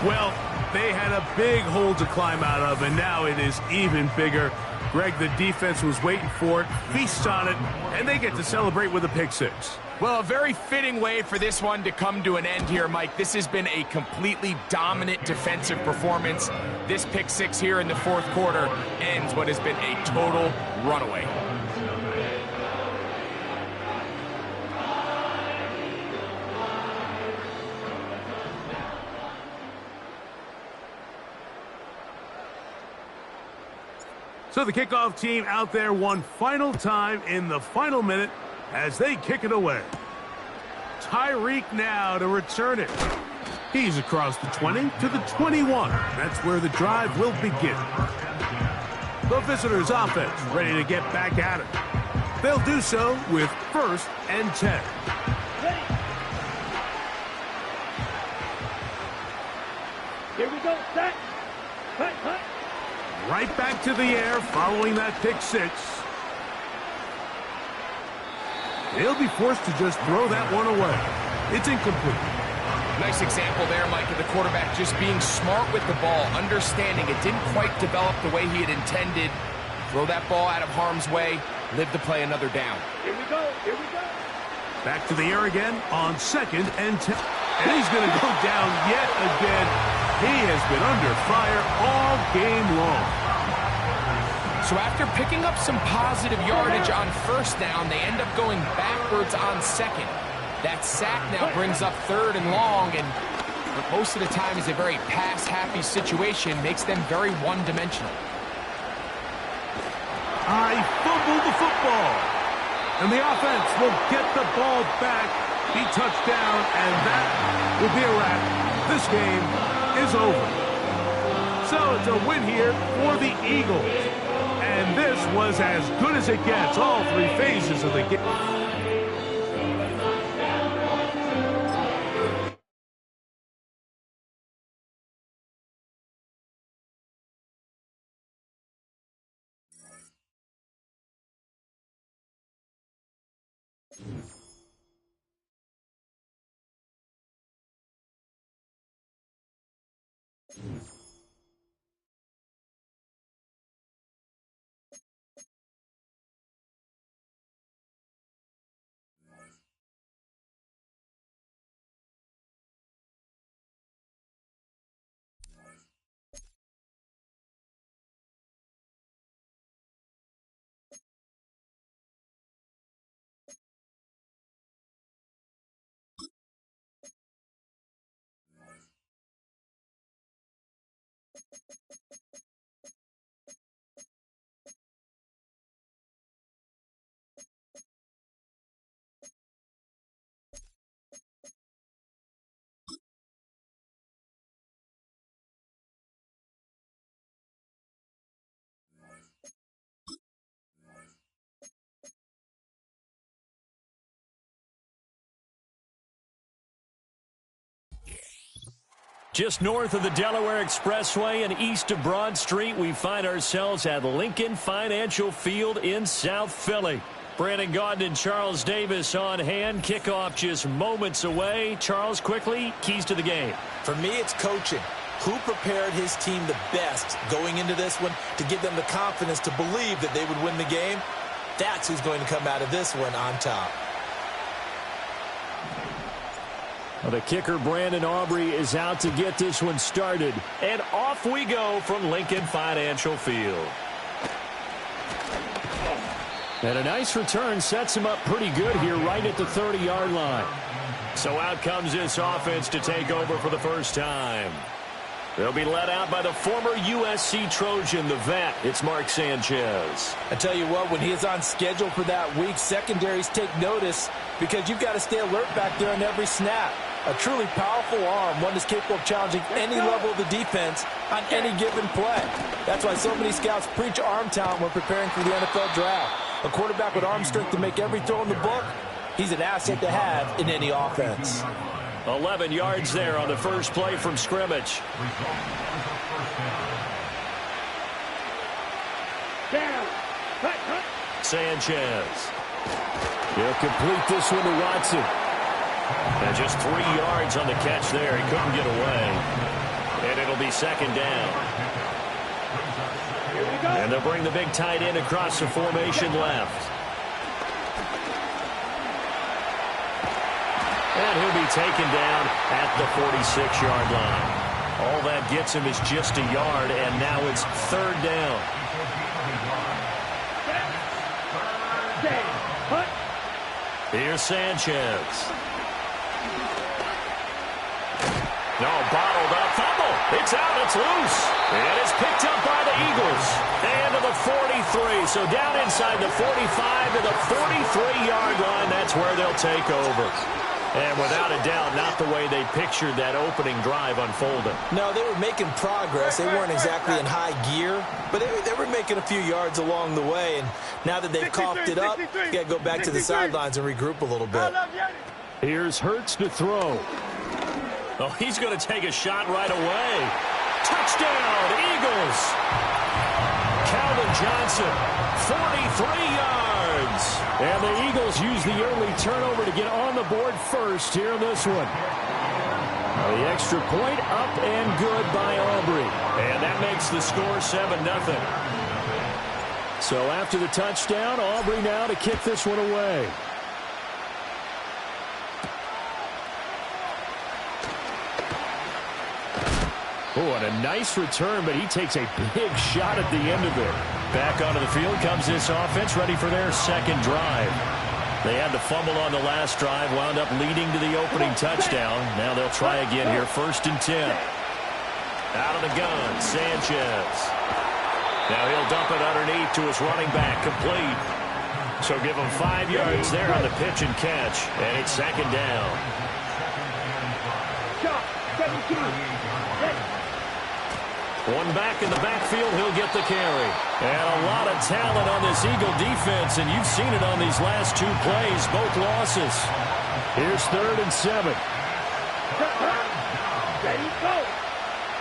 Well, they had a big hole to climb out of, and now it is even bigger. Greg, the defense was waiting for it, feasts on it, and they get to celebrate with a pick 6. Well, a very fitting way for this one to come to an end here, Mike. This has been a completely dominant defensive performance. This pick 6 here in the 4th quarter ends what has been a total runaway. So the kickoff team out there one final time in the final minute as they kick it away. Tyreek now to return it. He's across the 20 to the 21. That's where the drive will begin. The visitors' offense ready to get back at it. They'll do so with 1st and 10. Here we go, set, cut, cut. Right back to the air following that pick 6. He'll be forced to just throw that one away. It's incomplete. Nice example there, Mike, of the quarterback just being smart with the ball, understanding it didn't quite develop the way he had intended. Throw that ball out of harm's way, live to play another down. Here we go, here we go. Back to the air again on 2nd and 10. And he's going to go down yet again. He has been under fire all game long. So after picking up some positive yardage on 1st down, they end up going backwards on 2nd. That sack now brings up 3rd and long, and most of the time is a very pass-happy situation, makes them very one-dimensional. I fumbled the football. And the offense will get the ball back. He touched down, and that will be a wrap. This game is over. So it's a win here for the Eagles. And this was as good as it gets, all 3 phases of the game. Just north of the Delaware Expressway and east of Broad Street, we find ourselves at Lincoln Financial Field in South Philly. Brandon Gaudin and Charles Davis on hand. Kickoff just moments away. Charles, quickly, keys to the game. For me, it's coaching. Who prepared his team the best going into this one to give them the confidence to believe that they would win the game? That's who's going to come out of this one on top. Well, the kicker, Brandon Aubrey, is out to get this one started. And off we go from Lincoln Financial Field. And a nice return sets him up pretty good here right at the 30-yard line. So out comes this offense to take over for the first time. They'll be led out by the former USC Trojan, the vet. It's Mark Sanchez. I tell you what, when he is on schedule for that week, secondaries take notice because you've got to stay alert back there on every snap. A truly powerful arm, one that's capable of challenging any level of the defense on any given play. That's why so many scouts preach arm talent when preparing for the NFL draft. A quarterback with arm strength to make every throw in the book, he's an asset to have in any offense. 11 yards there on the first play from scrimmage. Down. Cut. Sanchez. He'll complete this one to Watson. And just 3 yards on the catch there. He couldn't get away. And it'll be second down. Here we go. And they'll bring the big tight end across the formation left. And he'll be taken down at the 46-yard line. All that gets him is just a yard, and now it's third down. Here's Sanchez. No, bottled up. Fumble. It's out. It's loose. And it's picked up by the Eagles. And to the 43. So down inside the 45 to the 43-yard line. That's where they'll take over. And without a doubt, not the way they pictured that opening drive unfolding. No, they were making progress. They weren't exactly in high gear, but they were making a few yards along the way. And now that they've coughed it up, you got to go back to the sidelines and regroup a little bit. Here's Hurts to throw. Oh, he's going to take a shot right away. Touchdown, Eagles. Calvin Johnson, 43 yards. And the Eagles use the early turnover to get on the board first here in this one. The extra point up and good by Aubrey. And that makes the score 7-0. So after the touchdown, Aubrey now to kick this one away. Oh, and a nice return, but he takes a big shot at the end of it. Back onto the field comes this offense, ready for their second drive. They had to fumble on the last drive, wound up leading to the opening touchdown. Now they'll try again here, 1st and 10. Out of the gun, Sanchez. Now he'll dump it underneath to his running back, complete. So give him 5 yards there on the pitch and catch, and it's second down. Shot. 17. One back in the backfield, he'll get the carry. And a lot of talent on this Eagle defense, and you've seen it on these last 2 plays, both losses. Here's 3rd and 7. Ready, go.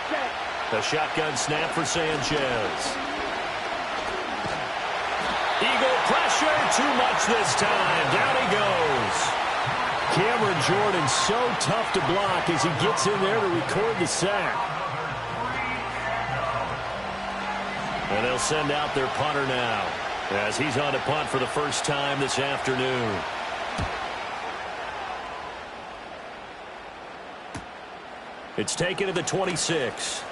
Set. The shotgun snap for Sanchez. Eagle pressure, too much this time. Down he goes. Cameron Jordan so tough to block as he gets in there to record the sack. And they'll send out their punter now as he's on to punt for the first time this afternoon. It's taken to the 26.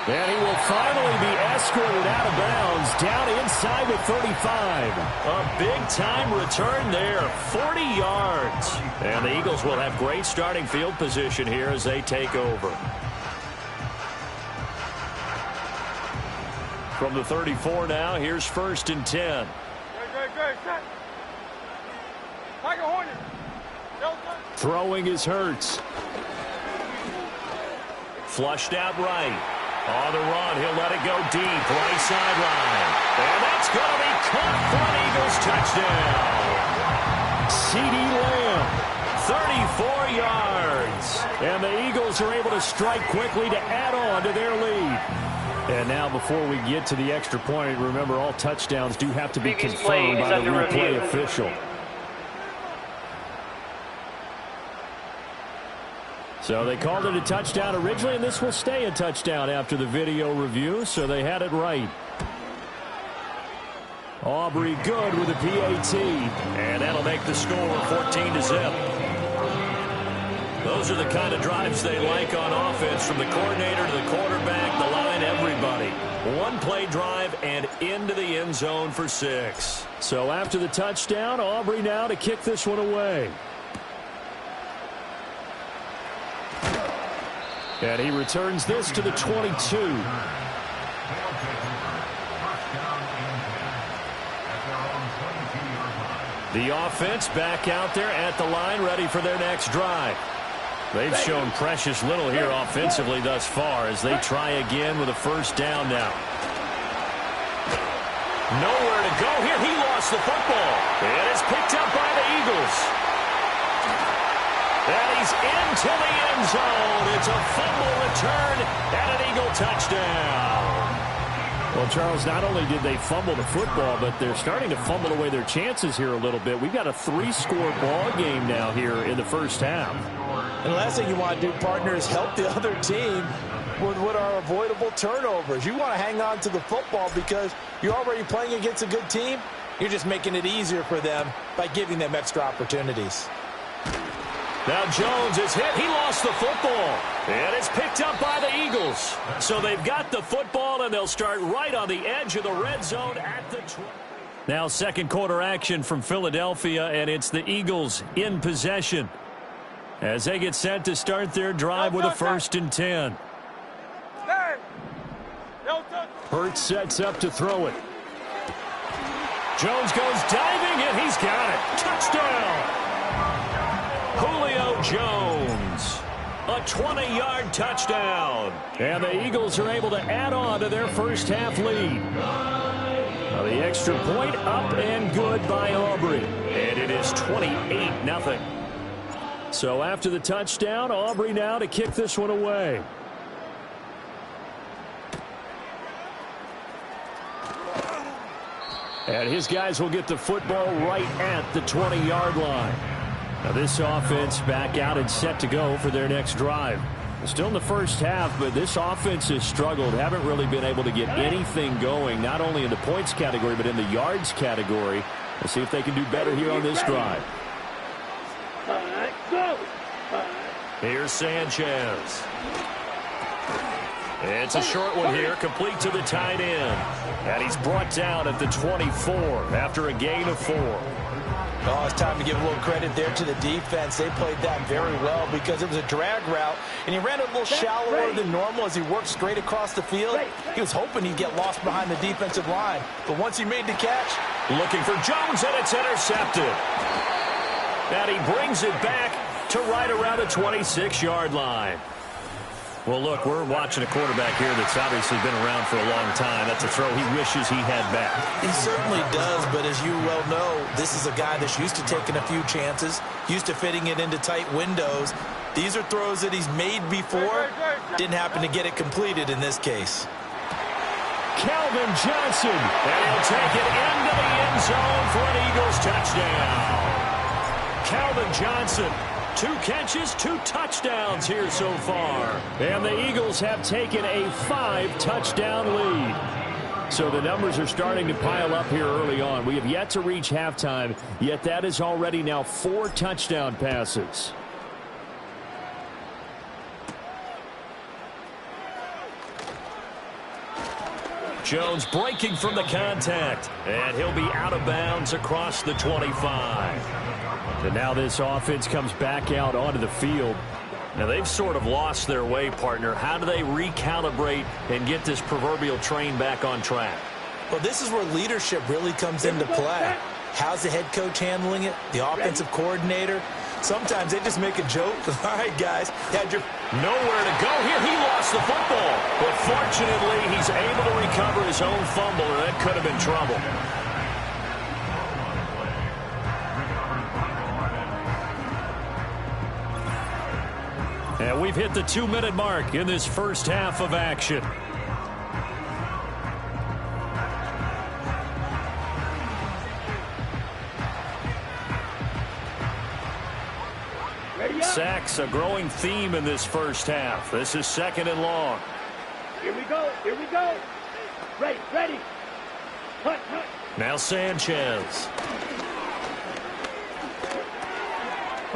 And he will finally be escorted out of bounds down inside the 35. A big-time return there, 40 yards. And the Eagles will have great starting field position here as they take over. From the 34 now, here's 1st and 10. Great. Set. Tiger Hornet. Throwing is Hurts. Flushed out right. On the run, he'll let it go deep, right sideline. And that's going to be caught for an Eagles touchdown. CeeDee Lamb, 34 yards. And the Eagles are able to strike quickly to add on to their lead. And now before we get to the extra point, remember all touchdowns do have to be confirmed by the replay official. So they called it a touchdown originally, and this will stay a touchdown after the video review, so they had it right. Aubrey good with a PAT, and that'll make the score 14-0. Those are the kind of drives they like on offense, from the coordinator to the quarterback, the line, everybody. One play drive, and into the end zone for 6. So after the touchdown, Aubrey now to kick this one away. And he returns this to the 22. The offense back out there at the line, ready for their next drive. They've shown precious little here offensively thus far as they try again with a first down now. Nowhere to go here. He lost the football. And it's picked up by the Eagles. And he's into the end zone. It's a fumble return and an Eagle touchdown. Well, Charles, not only did they fumble the football, but they're starting to fumble away their chances here a little bit. We've got a 3-score ball game now here in the first half. And the last thing you want to do, partner, is help the other team with what are avoidable turnovers. You want to hang on to the football because you're already playing against a good team. You're just making it easier for them by giving them extra opportunities. Now Jones is hit. He lost the football. And it's picked up by the Eagles. So they've got the football, and they'll start right on the edge of the red zone at the 20. Now second quarter action from Philadelphia, and it's the Eagles in possession as they get set to start their drive with a 1st and 10. Hurts sets up to throw it. Jones goes diving, and he's got it. Touchdown! Julio Jones, a 20-yard touchdown. And the Eagles are able to add on to their first half lead. Now the extra point up and good by Aubrey. And it is 28-0. So after the touchdown, Aubrey now to kick this one away. And his guys will get the football right at the 20-yard line. Now this offense back out and set to go for their next drive. Still in the first half, but this offense has struggled. Haven't really been able to get anything going, not only in the points category, but in the yards category. We'll see if they can do better here on this drive. Here's Sanchez. It's a short one here, complete to the tight end. And he's brought down at the 24 after a gain of 4. Oh, it's time to give a little credit there to the defense. They played that very well because it was a drag route, and he ran a little shallower than normal as he worked straight across the field. He was hoping he'd get lost behind the defensive line, but once he made the catch, looking for Jones, and it's intercepted. And he brings it back to right around the 26-yard line. Well, look, we're watching a quarterback here that's obviously been around for a long time. That's a throw he wishes he had back. He certainly does, but as you well know, this is a guy that's used to taking a few chances, used to fitting it into tight windows. These are throws that he's made before. Didn't happen to get it completed in this case. Calvin Johnson, and he'll take it into the end zone for an Eagles touchdown. Calvin Johnson. 2 catches, 2 touchdowns here so far. And the Eagles have taken a 5-touchdown lead. So the numbers are starting to pile up here early on. We have yet to reach halftime, yet that is already now 4 touchdown passes. Jones breaking from the contact, and he'll be out of bounds across the 25. And now this offense comes back out onto the field. Now they've sort of lost their way, partner. How do they recalibrate and get this proverbial train back on track? Well, this is where leadership really comes into play. How's the head coach handling it? The offensive coordinator? Sometimes they just make a joke. All right, guys. Nowhere to go here. He lost the football. But fortunately, he's able to recover his own fumble, or that could have been trouble. And we've hit the 2-minute mark in this first half of action. Sacks, a growing theme in this first half. This is 2nd and long. Here we go. Here we go. Ready, ready. Cut, cut. Now Sanchez.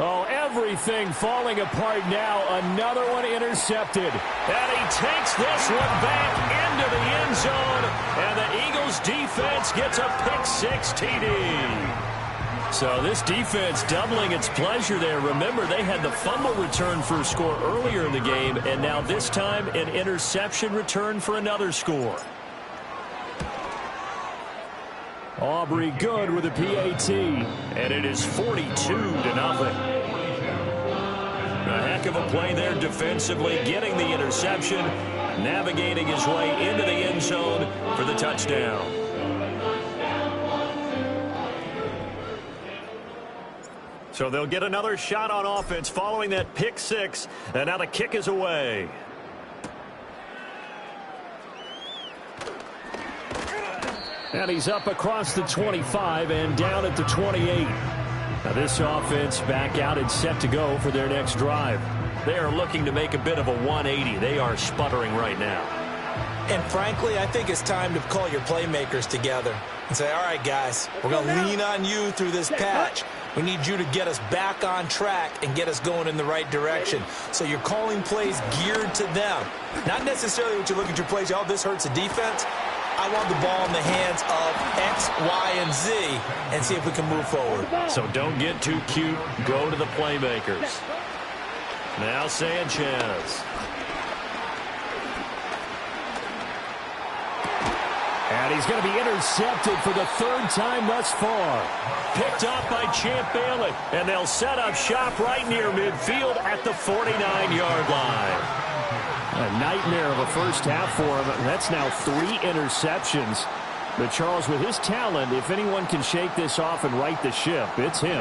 Oh, everything falling apart now. Another one intercepted. And he takes this one back into the end zone. And the Eagles defense gets a pick-6 TD. So this defense doubling its pleasure there. Remember, they had the fumble return for a score earlier in the game. And now this time, an interception return for another score. Aubrey good with a PAT, and it is 42-0. A heck of a play there defensively, getting the interception, navigating his way into the end zone for the touchdown. So they'll get another shot on offense following that pick 6, and now the kick is away. And he's up across the 25 and down at the 28. Now this offense back out and set to go for their next drive. They are looking to make a bit of a 180. They are sputtering right now. And frankly, I think it's time to call your playmakers together and say, all right, guys, we're going to lean on you through this patch. We need you to get us back on track and get us going in the right direction. So you're calling plays geared to them. Not necessarily what you look at your plays, oh, this hurts the defense. I want the ball in the hands of X, Y, and Z and see if we can move forward. So don't get too cute. Go to the playmakers. Now Sanchez. And he's going to be intercepted for the 3rd time thus far. Picked off by Champ Bailey. And they'll set up shop right near midfield at the 49-yard line. A nightmare of a first half for him. That's now 3 interceptions. But Charles, with his talent, if anyone can shake this off and right the ship, it's him.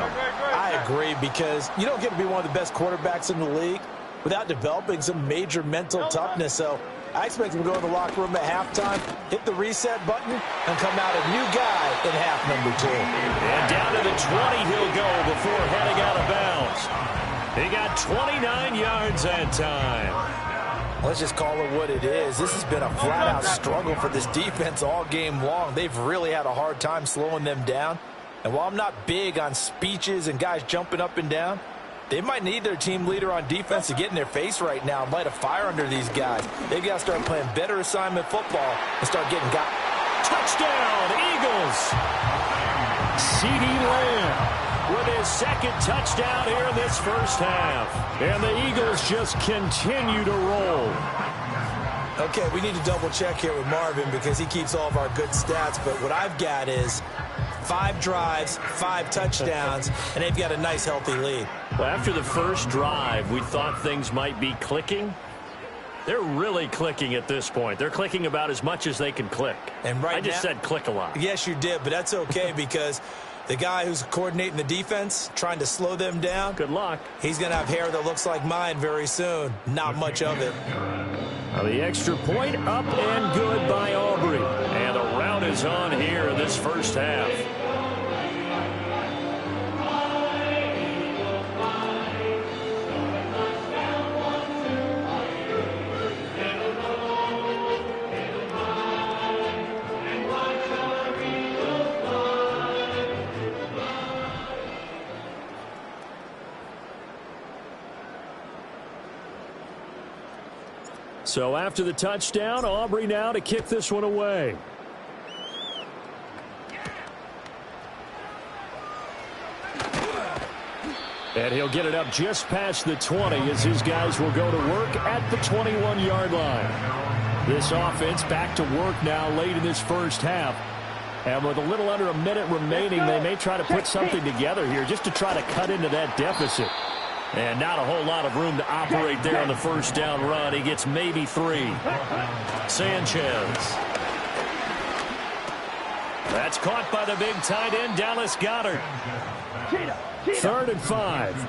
I agree, because you don't get to be one of the best quarterbacks in the league without developing some major mental toughness. So I expect him to go in the locker room at halftime, hit the reset button, and come out a new guy in half number 2. And down to the 20 he'll go before heading out of bounds. He got 29 yards that time. Let's just call it what it is. This has been a flat-out struggle for this defense all game long. They've really had a hard time slowing them down. And while I'm not big on speeches and guys jumping up and down, they might need their team leader on defense to get in their face right now and light a fire under these guys. They've got to start playing better assignment football and start getting guys. Touchdown, Eagles! CeeDee Lamb with his 2nd touchdown here in this first half. And the Eagles just continue to roll. Okay, we need to double check here with Marvin because he keeps all of our good stats. But what I've got is 5 drives, 5 touchdowns, and they've got a nice, healthy lead. Well, after the first drive, we thought things might be clicking. They're really clicking at this point. They're clicking about as much as they can click. And right I just said click a lot. Yes, you did, but that's okay because the guy who's coordinating the defense, trying to slow them down. Good luck. He's going to have hair that looks like mine very soon. Not much of it. Now the extra point up and good by Aubrey. And the rout is on here in this first half. So after the touchdown, Aubrey now to kick this one away. And he'll get it up just past the 20 as his guys will go to work at the 21-yard line. This offense back to work now late in this first half. And with a little under a minute remaining, they may try to put something together here just to try to cut into that deficit. And not a whole lot of room to operate there on the first down run. He gets maybe 3. Sanchez. That's caught by the big tight end, Dallas Goedert. 3rd and 5.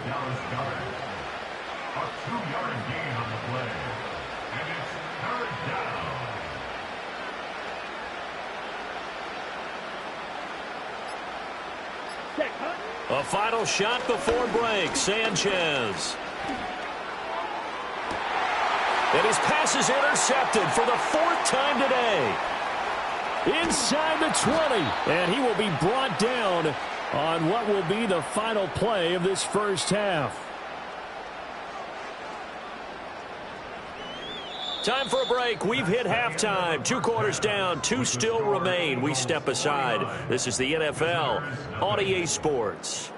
A final shot before break. Sanchez. And his pass is intercepted for the 4th time today. Inside the 20. And he will be brought down on what will be the final play of this first half. Time for a break. We've hit halftime. 2 quarters down. 2 still remain. We step aside. This is the NFL on EA Sports.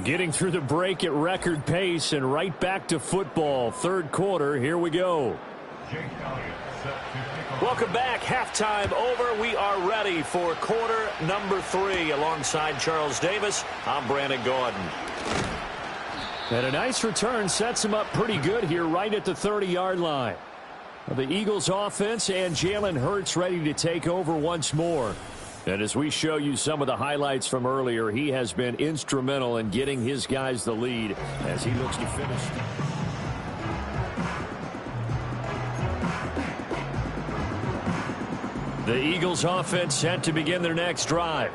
Getting through the break at record pace and right back to football. Third quarter. Here we go. Welcome back. Halftime over. We are ready for quarter number 3. Alongside Charles Davis, I'm Brandon Gordon. And a nice return sets him up pretty good here right at the 30-yard line. The Eagles offense and Jalen Hurts ready to take over once more. And as we show you some of the highlights from earlier, he has been instrumental in getting his guys the lead as he looks to finish. The Eagles offense set to begin their next drive.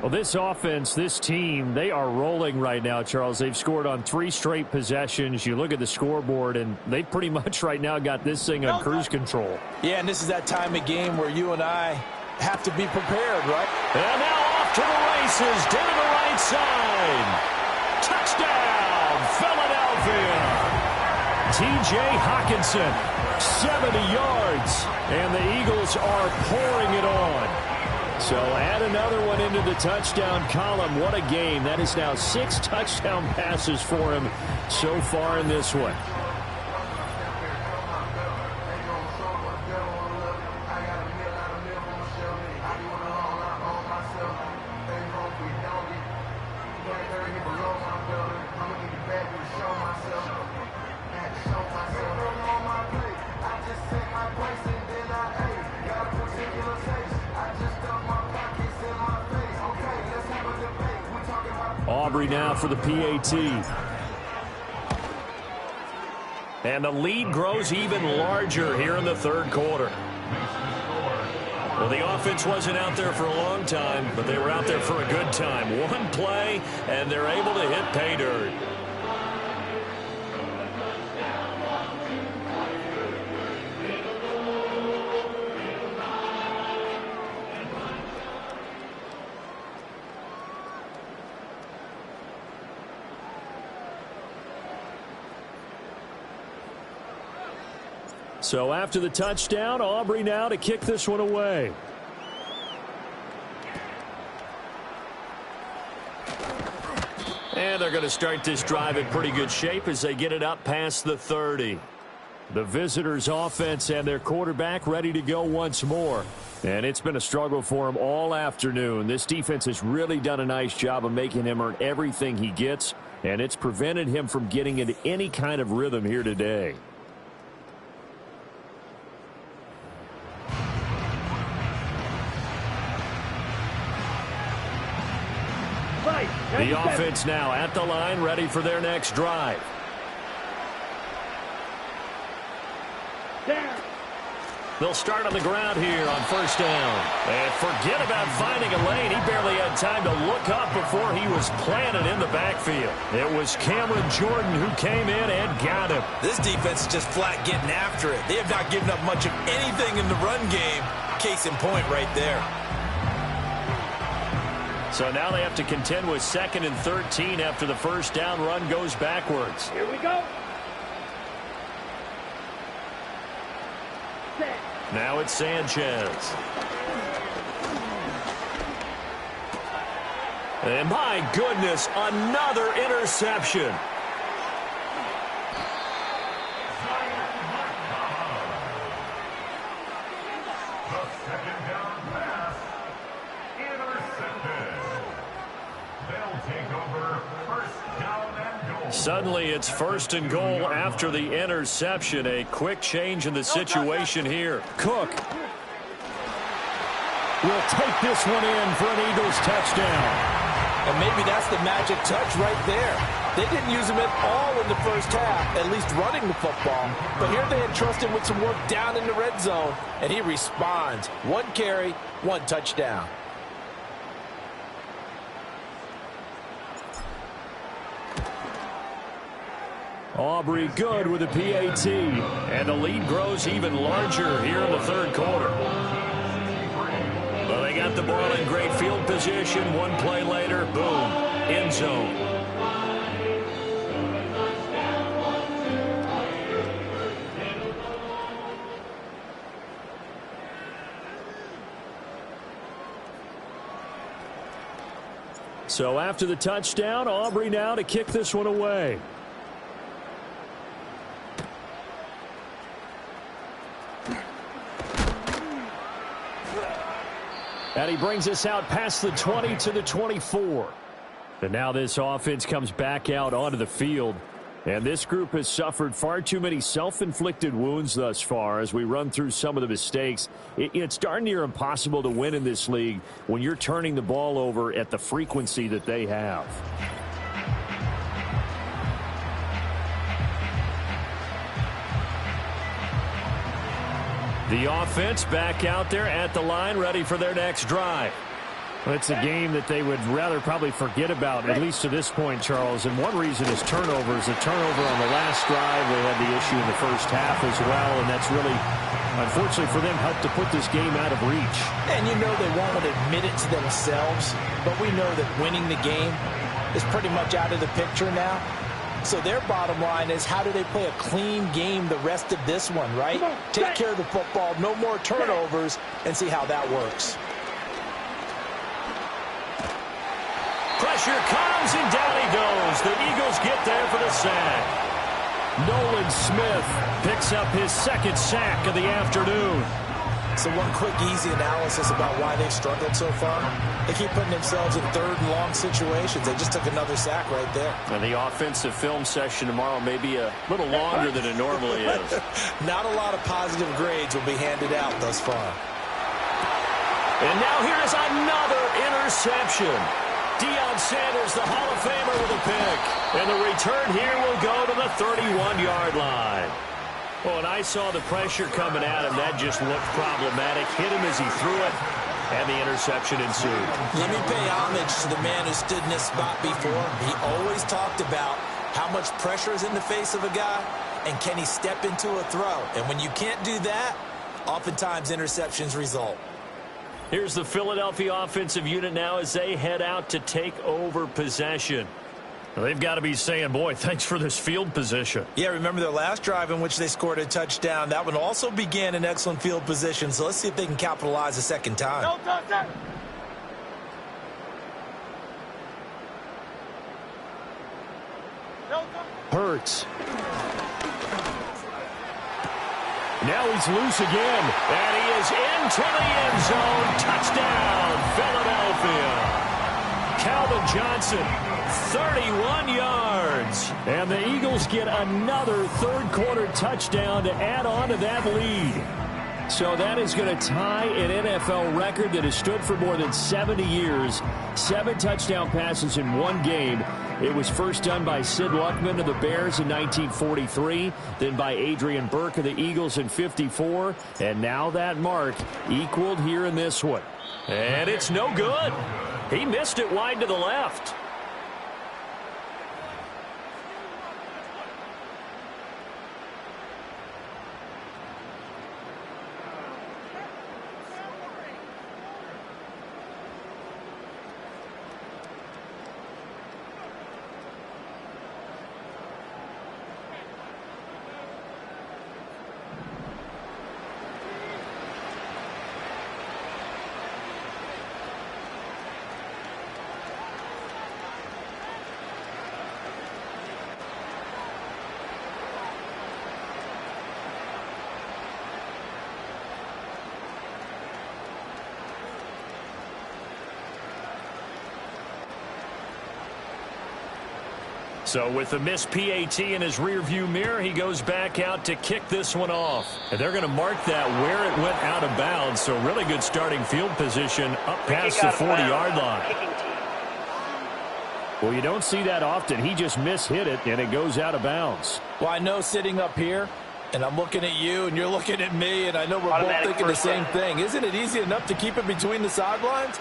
Well, this offense, this team, they are rolling right now, Charles. They've scored on 3 straight possessions. You look at the scoreboard, and they pretty much right now got this thing on cruise control. Yeah, and this is that time of game where you and I have to be prepared, right? And now off to the races, down the right side. Touchdown, Philadelphia. T.J. Hockenson, 70 yards, and the Eagles are pouring it on. So add another one into the touchdown column. What a game. That is now 6 touchdown passes for him so far in this one. Aubrey now for the PAT. And the lead grows even larger here in the third quarter. Well, the offense wasn't out there for a long time, but they were out there for a good time. One play, and they're able to hit pay dirt. So after the touchdown, Aubrey now to kick this one away. And they're going to start this drive in pretty good shape as they get it up past the 30. The visitors' offense and their quarterback ready to go once more. And it's been a struggle for him all afternoon. This defense has really done a nice job of making him earn everything he gets, and it's prevented him from getting into any kind of rhythm here today. The offense now at the line, ready for their next drive. They'll start on the ground here on first down. And forget about finding a lane. He barely had time to look up before he was planted in the backfield. It was Cameron Jordan who came in and got him. This defense is just flat getting after it. They have not given up much of anything in the run game. Case in point right there. So now they have to contend with 2nd and 13 after the first down run goes backwards. Here we go. Now it's Sanchez. And my goodness, another interception. Suddenly it's 1st and goal after the interception. A quick change in the situation here. Cook will take this one in for an Eagles touchdown. And maybe that's the magic touch right there. They didn't use him at all in the first half, at least running the football. But here they entrust him with some work down in the red zone, and he responds. 1 carry, 1 touchdown. Aubrey good with a PAT, and the lead grows even larger here in the third quarter. Well, they got got the ball in great field position. One play later, boom, end zone. So after the touchdown, Aubrey now to kick this one away. And he brings us out past the 20 to the 24. And now this offense comes back out onto the field. And this group has suffered far too many self-inflicted wounds thus far as we run through some of the mistakes. It's darn near impossible to win in this league when you're turning the ball over at the frequency that they have. The offense back out there at the line, ready for their next drive. Well, it's a game that they would rather probably forget about, at least to this point, Charles. And one reason is turnovers. A turnover on the last drive. They had the issue in the first half as well, and that's really, unfortunately for them, helped to put this game out of reach. And you know they won't admit it to themselves, but we know that winning the game is pretty much out of the picture now. So their bottom line is, how do they play a clean game the rest of this one, right? Take care of the football, no more turnovers, and see how that works. Pressure comes, and down he goes. The Eagles get there for the sack. Nolan Smith picks up his second sack of the afternoon. So one quick, easy analysis about why they've struggled so far. They keep putting themselves in third and long situations. They just took another sack right there. And the offensive film session tomorrow may be a little longer than it normally is. Not a lot of positive grades will be handed out thus far. And now here's another interception. Deion Sanders, the Hall of Famer, with a pick. And the return here will go to the 31-yard line. Well, when I saw the pressure coming at him, that just looked problematic. Hit him as he threw it, and the interception ensued. Let me pay homage to the man who stood in this spot before. He always talked about how much pressure is in the face of a guy, and can he step into a throw. And when you can't do that, oftentimes interceptions result. Here's the Philadelphia offensive unit now as they head out to take over possession. Well, they've got to be saying, boy, thanks for this field position. Yeah, remember their last drive in which they scored a touchdown. That one also began in excellent field position, so let's see if they can capitalize a second time. No touchdown. Hurts. Now he's loose again, and he is into the end zone. Touchdown, Philadelphia. Calvin Johnson, 31 yards. And the Eagles get another third-quarter touchdown to add on to that lead. So that is going to tie an NFL record that has stood for more than 70 years. 7 touchdown passes in one game. It was first done by Sid Luckman of the Bears in 1943, then by Adrian Burke of the Eagles in 54, and now that mark equaled here in this one. And it's no good. He missed it wide to the left. So with the missed PAT in his rearview mirror, he goes back out to kick this one off. And they're going to mark that where it went out of bounds. So really good starting field position up past the 40-yard line. Well, you don't see that often. He just mishit it, and it goes out of bounds. Well, I know sitting up here, and I'm looking at you, and you're looking at me, and I know we're both thinking the same thing. Isn't it easy enough to keep it between the sidelines?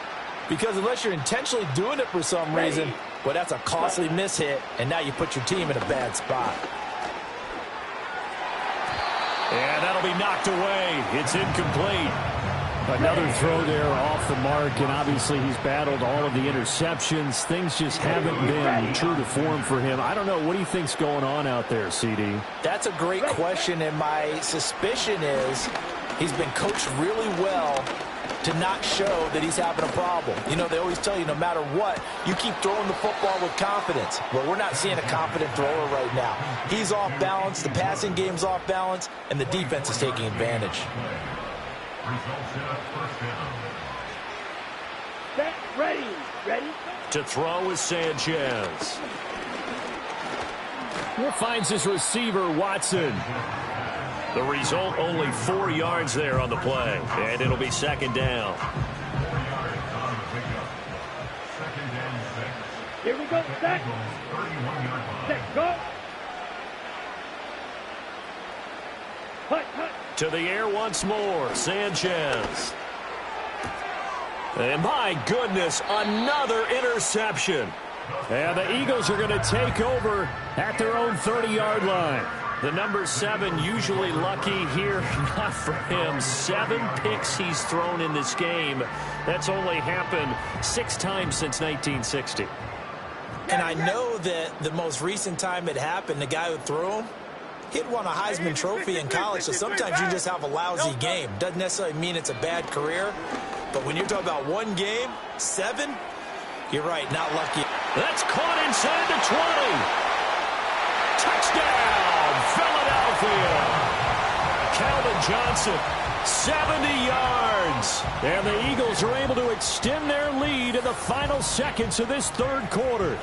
Because unless you're intentionally doing it for some reason, well, that's a costly mishit, and now you put your team in a bad spot. And that'll be knocked away. It's incomplete. Another throw there off the mark, and obviously he's battled all of the interceptions. Things just haven't been true to form for him. I don't know. What do you think's going on out there, CD? That's a great question, and my suspicion is he's been coached really well to not show that he's having a problem. You know, they always tell you no matter what, you keep throwing the football with confidence. Well, we're not seeing a confident thrower right now. He's off balance, the passing game's off balance, and the defense is taking advantage. Set, ready. To throw is Sanchez. Here finds his receiver, Watson. The result, only 4 yards there on the play, and it'll be second down. Here we go, set. Set, go. Hut. To the air once more, Sanchez. And my goodness, another interception. And the Eagles are going to take over at their own 30-yard line. The number 7 usually lucky here, not for him. 7 picks he's thrown in this game. That's only happened 6 times since 1960. And I know that the most recent time it happened, the guy who threw him, he'd won a Heisman Trophy in college, so sometimes you just have a lousy game. Doesn't necessarily mean it's a bad career, but when you're talking about one game, 7, you're right, not lucky. That's caught inside the 20. Touchdown, Philadelphia. Calvin Johnson, 70 yards. And the Eagles are able to extend their lead in the final seconds of this third quarter.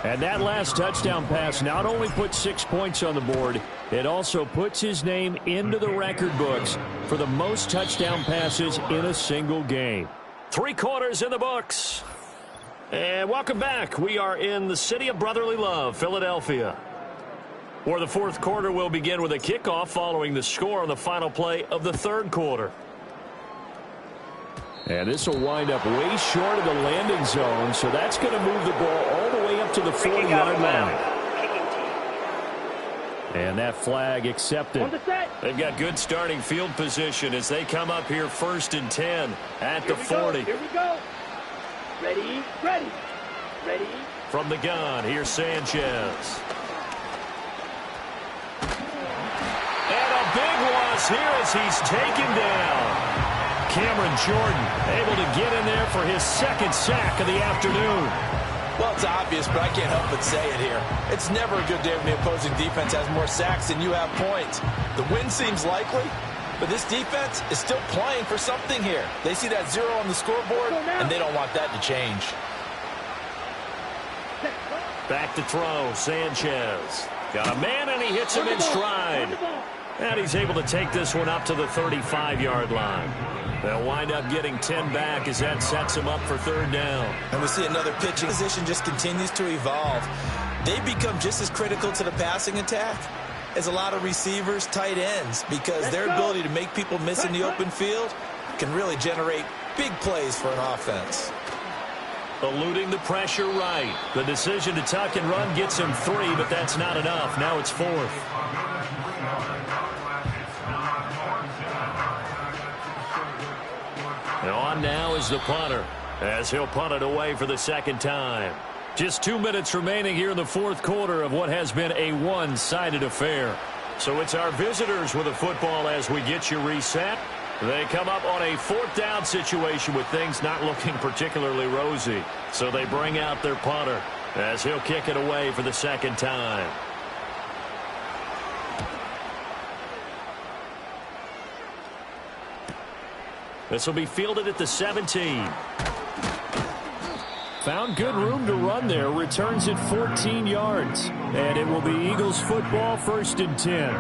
And that last touchdown pass not only puts 6 points on the board, it also puts his name into the record books for the most touchdown passes in a single game. 3 quarters in the books. And welcome back. We are in the city of brotherly love, Philadelphia, where the fourth quarter will begin with a kickoff following the score on the final play of the third quarter. And this will wind up way short of the landing zone, so that's going to move the ball all the way up to the 40-yard line. And that flag accepted. They've got good starting field position as they come up here 1st and 10 at the 40. Here we go. Ready. From the gun, here's Sanchez. And a big loss here as he's taken down. Cameron Jordan able to get in there for his 2nd sack of the afternoon. Well, it's obvious, but I can't help but say it here. It's never a good day when the opposing defense has more sacks than you have points. The win seems likely, but this defense is still playing for something here. They see that 0 on the scoreboard, and they don't want that to change. Back to throw, Sanchez. Got a man, and he hits him in stride. And he's able to take this one up to the 35-yard line. They'll wind up getting 10 back as that sets him up for 3rd down. And we see another pitching position just continues to evolve. They become just as critical to the passing attack as a lot of receivers, tight ends, because their ability to make people miss in the open field can really generate big plays for an offense. Eluding the pressure right. The decision to tuck and run gets him 3, but that's not enough. Now it's 4th. And on now is the punter, as he'll punt it away for the 2nd time. Just 2 minutes remaining here in the 4th quarter of what has been a one-sided affair. So it's our visitors with the football as we get you reset. They come up on a 4th down situation with things not looking particularly rosy. So they bring out their punter as he'll kick it away for the 2nd time. This will be fielded at the 17. Found good room to run there. Returns it 14 yards. And it will be Eagles football, 1st and 10.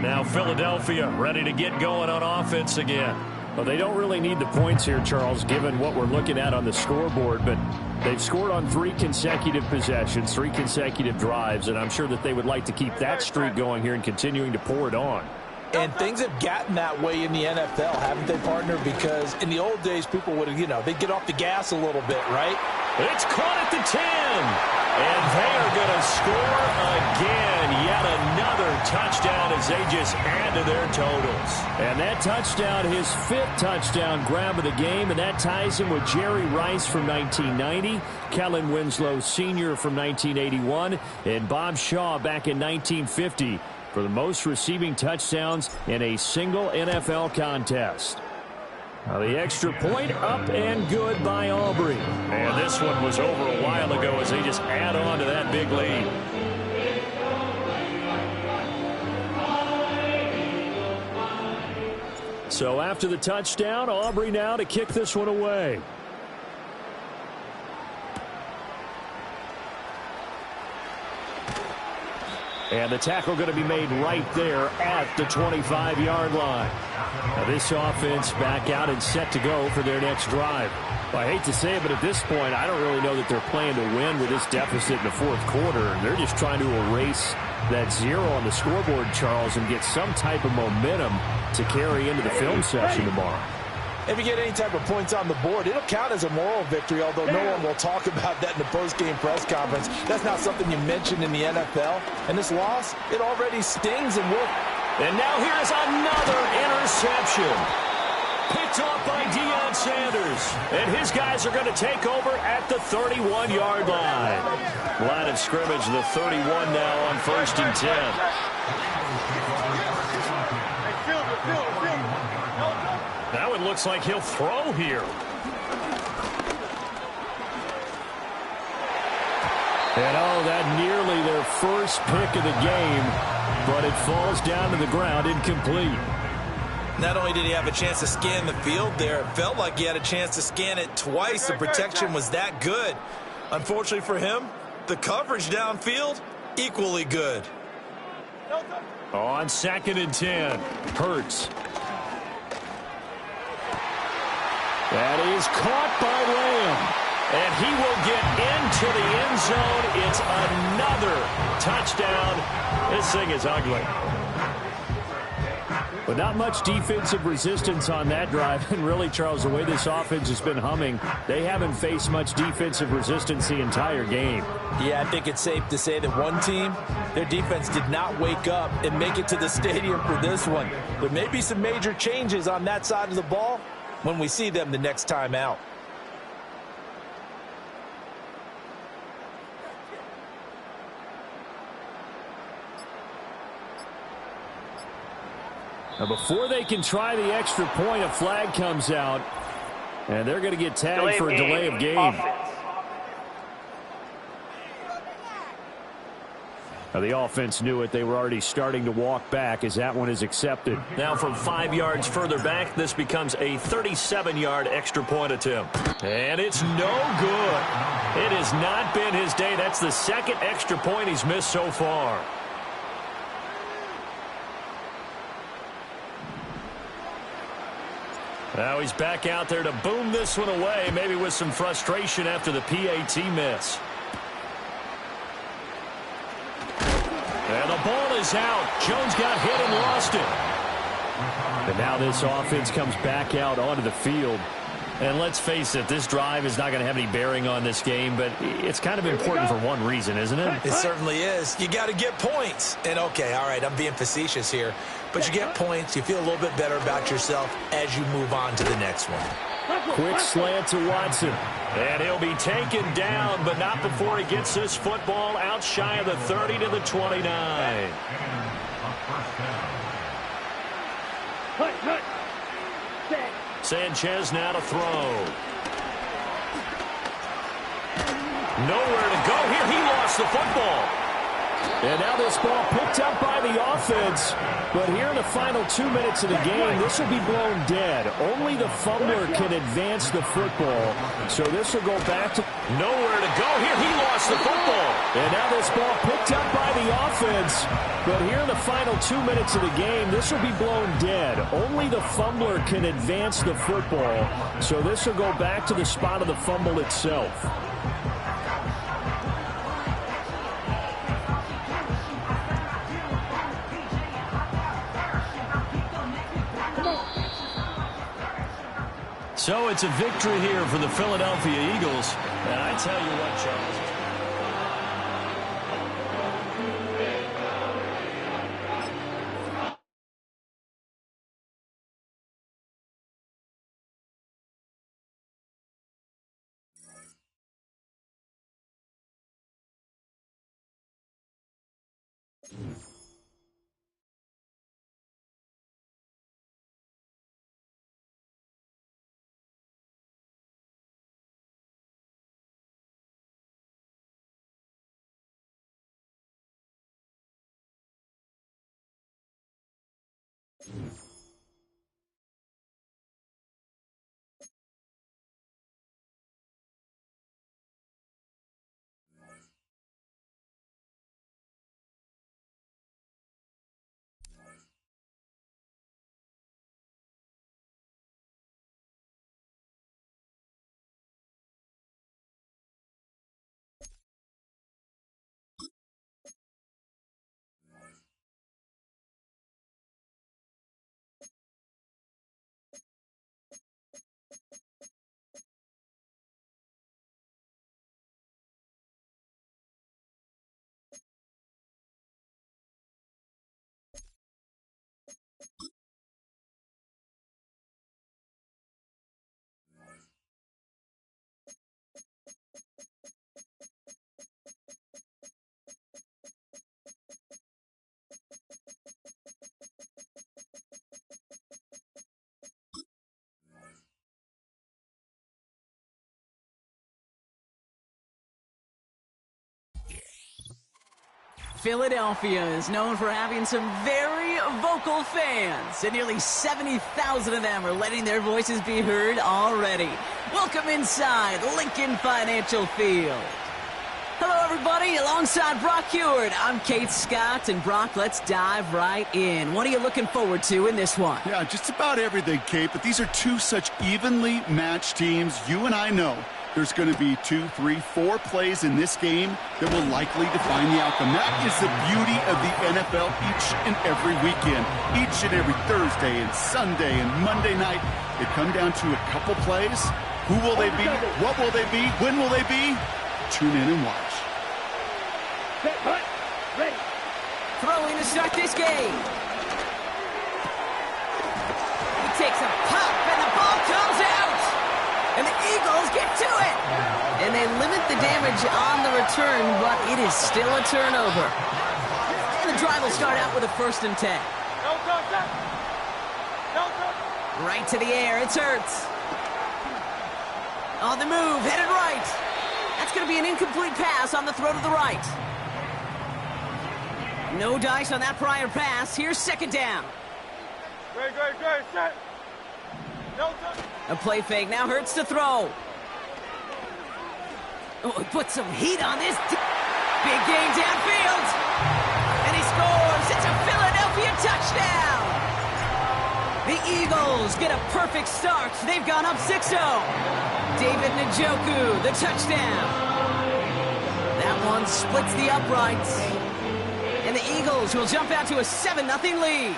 Now Philadelphia ready to get going on offense again. Well, they don't really need the points here, Charles, given what we're looking at on the scoreboard. But they've scored on 3 consecutive possessions, 3 consecutive drives. And I'm sure that they would like to keep that streak going here and continuing to pour it on. And things have gotten that way in the NFL, haven't they, partner? Because in the old days, people would have, they'd get off the gas a little bit, right? It's caught at the 10. And they are going to score again. Yet another touchdown as they just add to their totals. And that touchdown, his 5th touchdown grab of the game, and that ties him with Jerry Rice from 1990, Kellen Winslow Sr. from 1981, and Bob Shaw back in 1950 for the most receiving touchdowns in a single NFL contest. Now the extra point up and good by Aubrey. And this one was over a while ago as they just add on to that big lead. So after the touchdown, Aubrey now to kick this one away. And the tackle going to be made right there at the 25-yard line. Now this offense back out and set to go for their next drive. Well, I hate to say it, but at this point, I don't really know that they're playing to win with this deficit in the 4th quarter. They're just trying to erase that 0 on the scoreboard, Charles, and get some type of momentum to carry into the film session tomorrow. If you get any type of points on the board, it'll count as a moral victory, although no one will talk about that in the post-game press conference. That's not something you mentioned in the NFL. And this loss, it already stings and will. And now here's another interception. Picked off by Deion Sanders. And his guys are going to take over at the 31-yard line. Line of scrimmage, the 31 now on 1st and 10. That one looks like he'll throw here. And oh, that nearly their first pick of the game, but it falls down to the ground incomplete. Not only did he have a chance to scan the field there, it felt like he had a chance to scan it twice. The protection was that good. Unfortunately for him, the coverage downfield, equally good. On 2nd and 10, Hurts. That is caught by Lamb. And he will get into the end zone. It's another touchdown. This thing is ugly. But not much defensive resistance on that drive. And really, Charles, the way this offense has been humming, they haven't faced much defensive resistance the entire game. Yeah, I think it's safe to say that one team, their defense did not wake up and make it to the stadium for this one. There may be some major changes on that side of the ball when we see them the next time out. Now before they can try the extra point, a flag comes out, and they're going to get tagged for a delay of game. Now the offense knew it. They were already starting to walk back as that one is accepted. Now from 5 yards further back, this becomes a 37-yard extra point attempt. And it's no good. It has not been his day. That's the 2nd extra point he's missed so far. Now he's back out there to boom this one away, maybe with some frustration after the PAT miss. And the ball is out. Jones got hit and lost it. And now this offense comes back out onto the field. And let's face it, this drive is not going to have any bearing on this game, but it's kind of important for one reason, isn't it? It certainly is. You got to get points. And, okay, all right, I'm being facetious here. But you get points, you feel a little bit better about yourself as you move on to the next one. Quick slant to Watson. And he'll be taken down, but not before he gets this football out shy of the 30 to the 29. Sanchez now to throw. Nowhere to go here. He lost the football. And now this ball picked up by the offense. But here in the final 2 minutes of the game, this will be blown dead. Only the fumbler can advance the football. So this will go back to nowhere to go here. He lost the football. And now this ball picked up by the offense. But here in the final 2 minutes of the game, this will be blown dead. Only the fumbler can advance the football. So this will go back to the spot of the fumble itself. So it's a victory here for the Philadelphia Eagles. And I tell you what, Charles. Philadelphia is known for having some very vocal fans, and nearly 70,000 of them are letting their voices be heard already. Welcome inside Lincoln Financial Field. Hello, everybody. Alongside Brock Heward, I'm Kate Scott, and Brock, let's dive right in. What are you looking forward to in this one? Yeah, just about everything, Kate, but these are two such evenly matched teams. You and I know there's going to be 2, 3, 4 plays in this game that will likely define the outcome. That is the beauty of the NFL each and every weekend. Each and every Thursday and Sunday and Monday night, they come down to a couple plays. Who will they be? What will they be? When will they be? Tune in and watch. Set, hut, ready. Throwing to start this game. He takes a pop, and the ball comes out. And the Eagles get to it. And they limit the damage on the return, but it is still a turnover. And the drive will start out with a 1st and 10. No contact. No contact. Right to the air, it's Hurts. On the move, headed right. That's going to be an incomplete pass on the throw to the right. No dice on that prior pass. Here's 2nd down. Great, set. No touch. A play fake, now Hurts to throw. Oh, he put some heat on this. Big game downfield. And he scores. It's a Philadelphia touchdown. The Eagles get a perfect start. They've gone up 6-0. David Njoku, the touchdown. That one splits the uprights. And the Eagles will jump out to a 7-0 lead.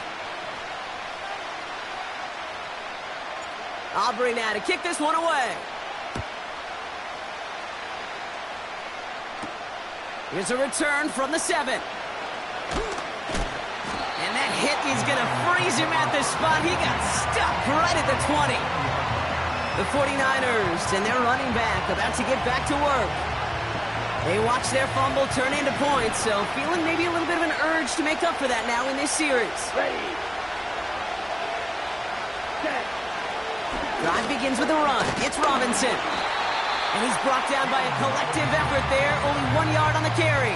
Aubrey now to kick this one away. Here's a return from the 7. And that hit is going to freeze him at the spot. He got stuck right at the 20. The 49ers and their running back about to get back to work. They watch their fumble turn into points, so feeling maybe a little bit of an urge to make up for that now in this series. Ready. Set. Drive begins with a run. It's Robinson. And he's brought down by a collective effort there. Only 1 yard on the carry.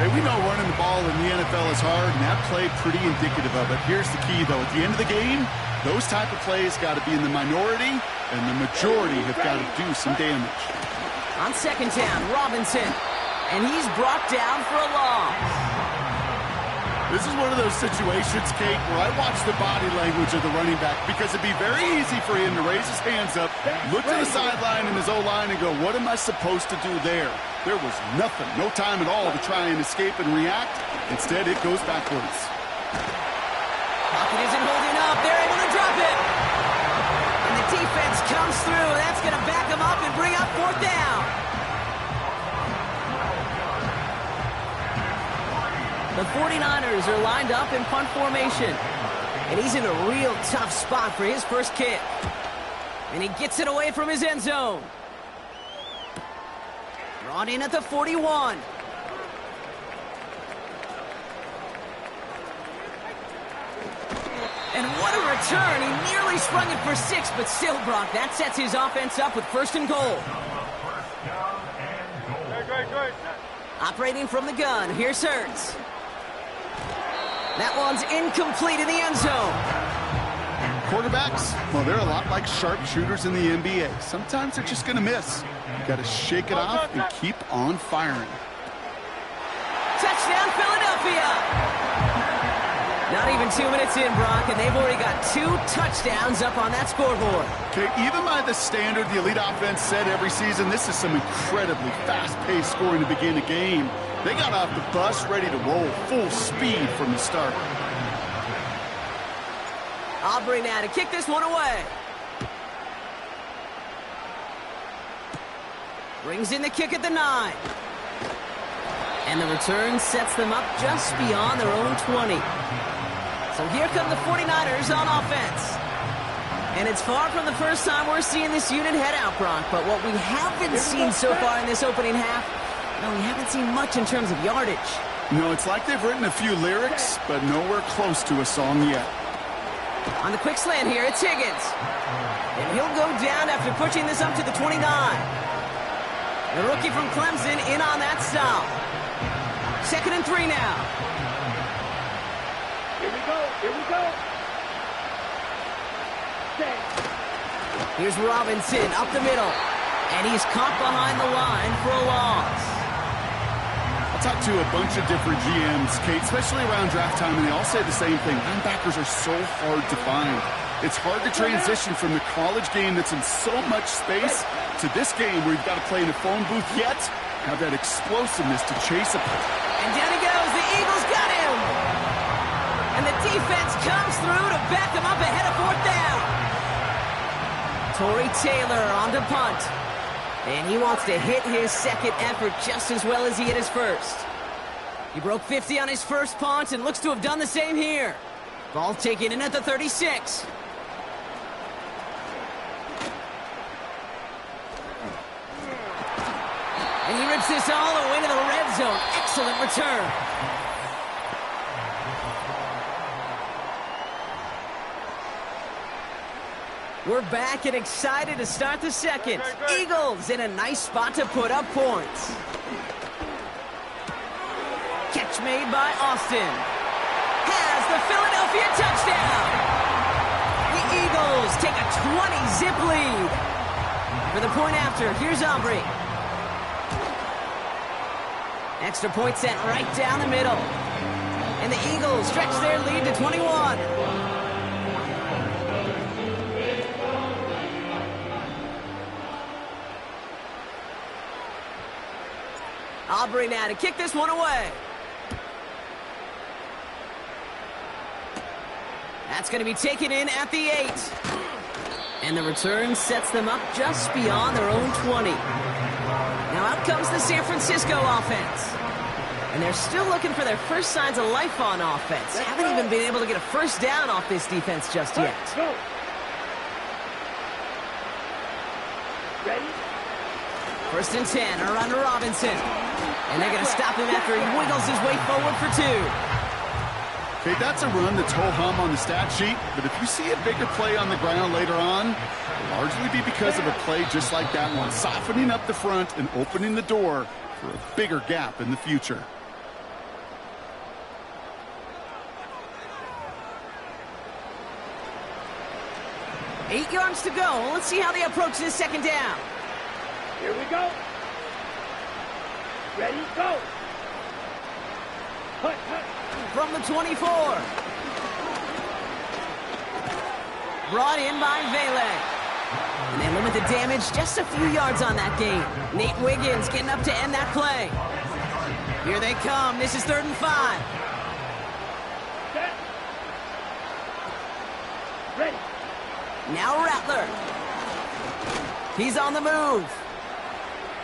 Hey, we know running the ball in the NFL is hard, and that play pretty indicative of it. Here's the key, though. At the end of the game, those type of plays got to be in the minority, and the majority have got to do some damage. On 2nd down, Robinson. And he's brought down for a loss. This is one of those situations, Kate, where I watch the body language of the running back because it'd be very easy for him to raise his hands up, look to the sideline in his O-line and go, what am I supposed to do there? There was nothing, no time at all to try and escape and react. Instead, it goes backwards. Pocket isn't holding up. They're able to drop it. And the defense fourth down. The 49ers are lined up in punt formation. And he's in a real tough spot for his first kick. And he gets it away from his end zone. Brought in at the 41. And what a return. He nearly sprung it for 6, but still, Brock, that sets his offense up with first and goal. Great. Operating from the gun, here's Hurts. That one's incomplete in the end zone. Quarterbacks, well, they're a lot like sharpshooters in the NBA. Sometimes they're just going to miss. You got to shake it off and keep on firing. Touchdown, Philadelphia! Not even 2 minutes in, Brock, and they've already got 2 touchdowns up on that scoreboard. Okay, even by the standard the elite offense set every season, this is some incredibly fast-paced scoring to begin a game. They got off the bus ready to roll full speed from the start. Aubrey now to kick this one away. Brings in the kick at the 9. And the return sets them up just beyond their own 20. So here come the 49ers on offense. And it's far from the first time we're seeing this unit head out, Brock. But what we haven't seen so far in this opening half, no, we haven't seen much in terms of yardage. No, it's like they've written a few lyrics, but nowhere close to a song yet. On the quick slant here, it's Higgins. And he'll go down after pushing this up to the 29. The rookie from Clemson in on that stop. 2nd and 3 now. Here we go. Here's Robinson up the middle. And he's caught behind the line for a loss. I talked to a bunch of different GMs, Kate, especially around draft time, and they all say the same thing. Linebackers are so hard to find. It's hard to transition from the college game that's in so much space to this game where you've got to play in a phone booth, yet have that explosiveness to chase a play. And down he goes. The Eagles got him. And the defense comes through to back them up ahead of 4th down. Torrey Taylor on to punt. And he wants to hit his second effort just as well as he hit his first. He broke 50 on his first punt and looks to have done the same here. Ball taken in at the 36. And he rips this all the way to the red zone. Excellent return. We're back and excited to start the second. Eagles in a nice spot to put up points. Catch made by Austin. Has the Philadelphia touchdown. The Eagles take a 20-zip lead. For the point after, here's Aubrey. Extra point set right down the middle. And the Eagles stretch their lead to 21. Aubrey now to kick this one away. That's going to be taken in at the 8. And the return sets them up just beyond their own 20. Now out comes the San Francisco offense. And they're still looking for their first signs of life on offense. They haven't even been able to get a first down off this defense just yet. Ready? 1st and 10, around to Robinson. And they're going to stop him after he wiggles his way forward for 2. Okay, that's a run that's ho-hum on the stat sheet, but if you see a bigger play on the ground later on, it'll largely be because of a play just like that one, softening up the front and opening the door for a bigger gap in the future. Eight yards to go. Let's see how they approach this second down. Here we go. Ready, go. Hut. From the 24. Brought in by Vele. And they limit the damage just a few yards on that game. Nate Wiggins getting up to end that play. Here they come. This is 3rd and 5. Set. Ready. Now Rattler. He's on the move.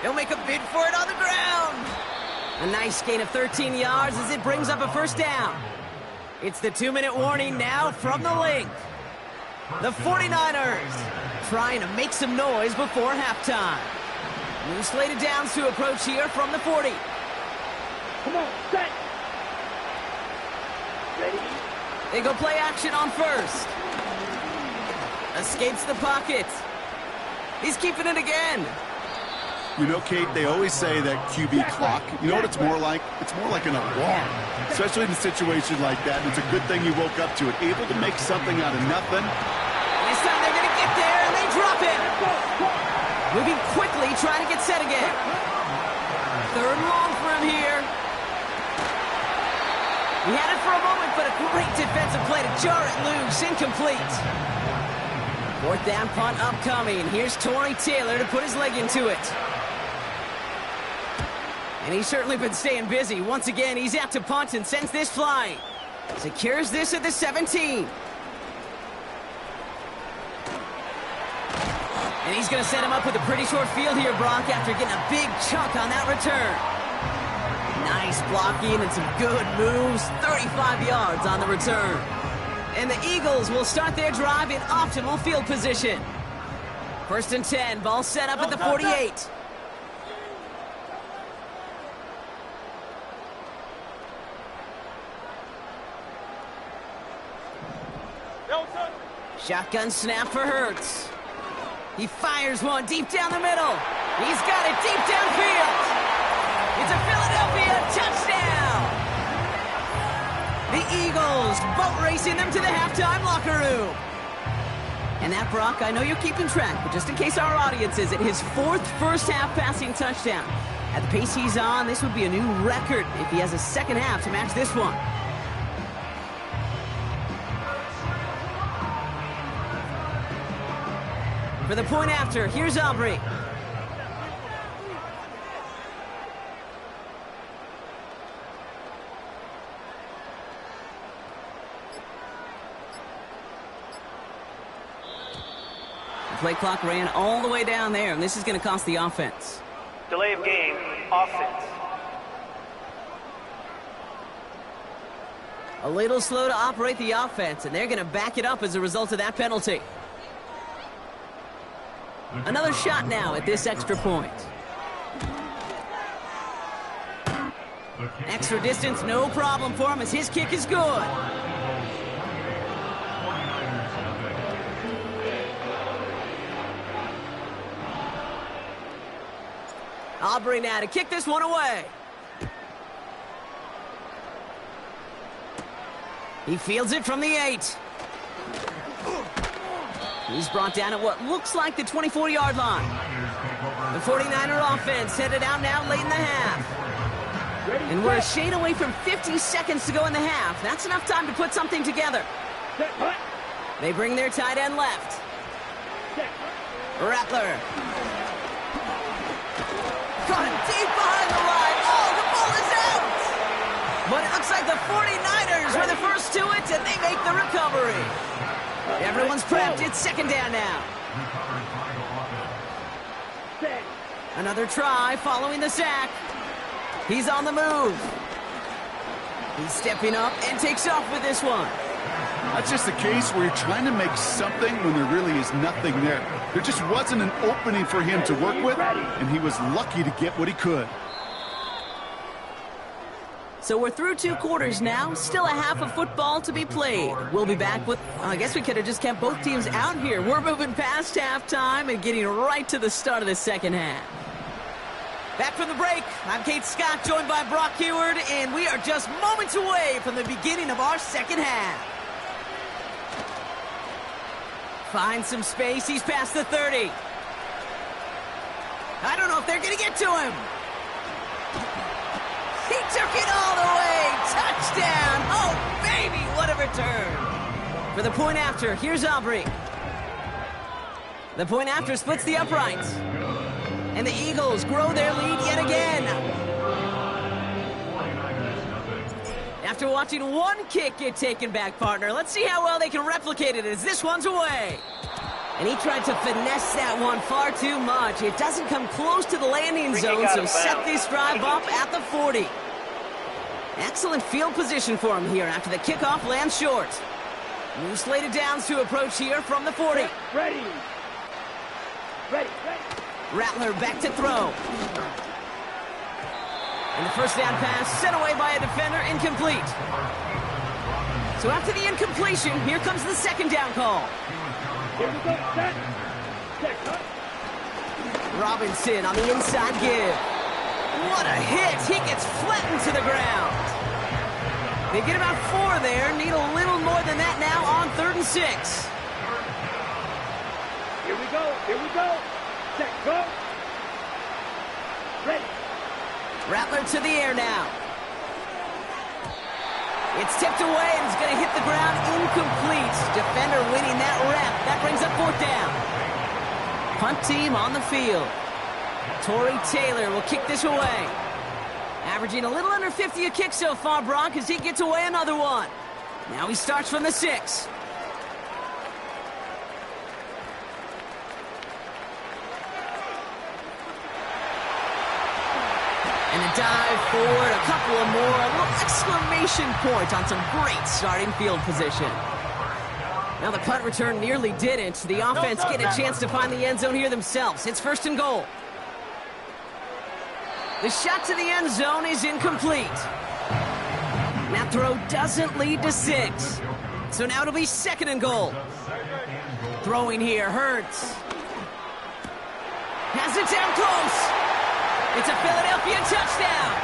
He'll make a bid for it on the ground. A nice gain of 13 yards as it brings up a first down. It's the 2-minute warning now from the link. The 49ers trying to make some noise before halftime. New slated downs to approach here from the 40. Come on, set. Ready? They go play action on first. Escapes the pocket. He's keeping it again. You know, Kate, they always say that QB clock, you know what it's more like? It's more like an alarm, especially in a situation like that. And it's a good thing you woke up to it, able to make something out of nothing. This time they're going to get there, and they drop it. Moving quickly, trying to get set again. Third and long for him here. He had it for a moment, but a great defensive play to jar it loose. Incomplete. Fourth down punt upcoming. Here's Torrey Taylor to put his leg into it. And he's certainly been staying busy. Once again, he's out to punt and sends this flying. Secures this at the 17. And he's going to set him up with a pretty short field here, Brock, after getting a big chunk on that return. Nice blocking and some good moves. 35 yards on the return. And the Eagles will start their drive in optimal field position. First and 10, ball set up at the 48. Shotgun snap for Hurts. He fires one deep down the middle. He's got it deep downfield. It's a Philadelphia touchdown. The Eagles boat racing them to the halftime locker room. And that, Brock, I know you're keeping track, but just in case our audience isn't, his fourth first-half passing touchdown. At the pace he's on, this would be a new record if he has a second half to match this one. For the point after, here's Aubrey. The play clock ran all the way down there, and this is going to cost the offense. Delay of game, offense. A little slow to operate the offense, and they're going to back it up as a result of that penalty. Another shot now at this extra point. Extra distance, no problem for him as his kick is good. Aubrey now to kick this one away. He fields it from the 8. He's brought down at what looks like the 24-yard line. The 49er offense headed out now late in the half. And we're a shade away from 50 seconds to go in the half. That's enough time to put something together. They bring their tight end left. Rattler. Got him deep behind the line. Oh, the ball is out! But it looks like the 49ers were the first to it, and they make the recovery. Everyone's prepped. It's second down now. Another try following the sack. He's on the move. He's stepping up and takes off with this one. That's just a case where you're trying to make something when there really is nothing there. There just wasn't an opening for him to work with, and he was lucky to get what he could. So we're through 2 quarters now, still a half of football to be played. We'll be back with, I guess we could have just kept both teams out here. We're moving past halftime and getting right to the start of the second half. Back from the break, I'm Kate Scott, joined by Brock Heward, and we are just moments away from the beginning of our second half. Finds some space, he's past the 30. I don't know if they're going to get to him. He took it all the way. Touchdown. Oh, baby, what a return. For the point after, here's Aubrey. The point after splits the uprights. And the Eagles grow their lead yet again. After watching one kick get taken back, partner, let's see how well they can replicate it as this one's away. And he tried to finesse that one far too much. It doesn't come close to the landing zone, so set this drive up at the 40. Excellent field position for him here after the kickoff lands short. New slated downs to approach here from the 40. Ready. Rattler back to throw. And the first down pass sent away by a defender, incomplete. So after the incompletion, here comes the second down call. Here we go, set. Check, cut. Robinson on the inside give. What a hit! He gets flattened to the ground. They get about 4 there. Need a little more than that now on 3rd and 6. Here we go. Check, go. Ready. Rattler to the air now. It's tipped away and it's going to hit the ground incomplete. Defender winning that rep. That brings up 4th down. Punt team on the field. Torrey Taylor will kick this away. Averaging a little under 50 a kick so far, Brock, as he gets away another one. Now he starts from the 6. And a dive forward, a couple of more, a little exclamation point on some great starting field position. Now the punt return nearly didn't. The offense getting a chance to find the end zone here themselves. It's 1st and goal. The shot to the end zone is incomplete. That throw doesn't lead to 6. So now it'll be 2nd and goal. Throwing here, Hurts. Has it down close. It's a Philadelphia touchdown.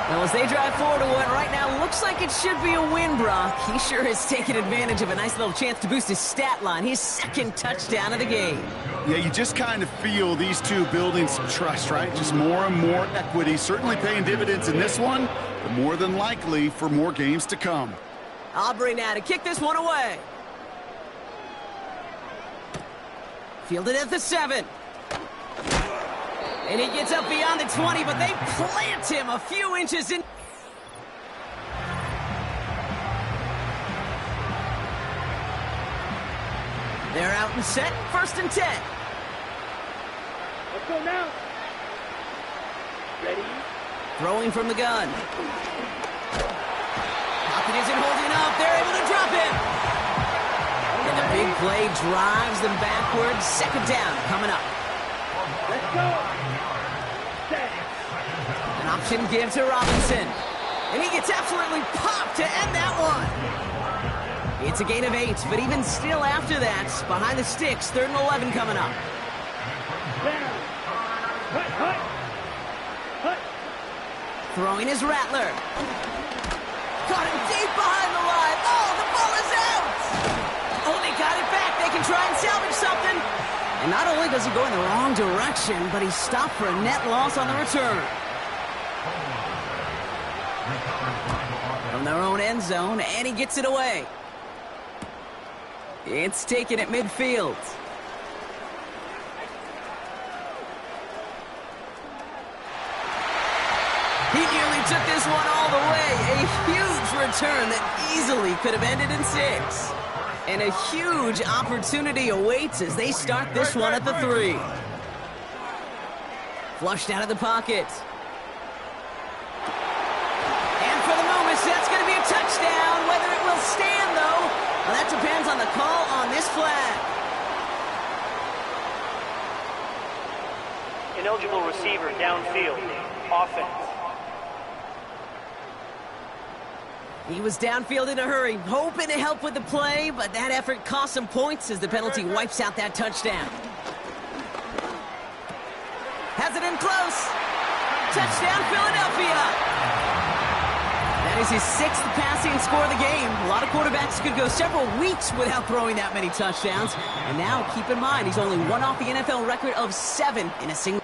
Well, as they drive forward to what right now looks like it should be a win, Brock, he sure has taken advantage of a nice little chance to boost his stat line. His 2nd touchdown of the game. Yeah, you just kind of feel these two building some trust, right? Just more and more equity. Certainly paying dividends in this one, but more than likely for more games to come. Aubrey now to kick this one away. Fielded at the 7. And he gets up beyond the 20, but they plant him a few inches in. They're out and set, 1st and 10. Let's go now. Ready. Throwing from the gun. Pocket isn't holding up. They're able to drop him. And the big play drives them backwards. 2nd down coming up. Let's go. An option give to Robinson. And he gets absolutely popped to end that one. It's a gain of 8, but even still after that, behind the sticks, 3rd and 11 coming up. Cut. Throwing is Rattler. Caught him deep behind the line. Oh, the ball is out. Oh, they got it back. They can try and salvage something. And not only does he go in the wrong direction, but he's stopped for a net loss on the return. From their own end zone, and he gets it away. It's taken at midfield. He nearly took this one all the way. A huge return that easily could have ended in 6. And a huge opportunity awaits as they start this one at the 3. Flushed out of the pocket. And for the moment, that's going to be a touchdown. Whether it will stand, though, well, that depends on the call on this flag. Ineligible receiver downfield. Offense. He was downfield in a hurry, hoping to help with the play, but that effort cost some points as the penalty wipes out that touchdown. Has it in close. Touchdown, Philadelphia. That is his 6th passing score of the game. A lot of quarterbacks could go several weeks without throwing that many touchdowns. And now, keep in mind, he's only one off the NFL record of 7 in a single.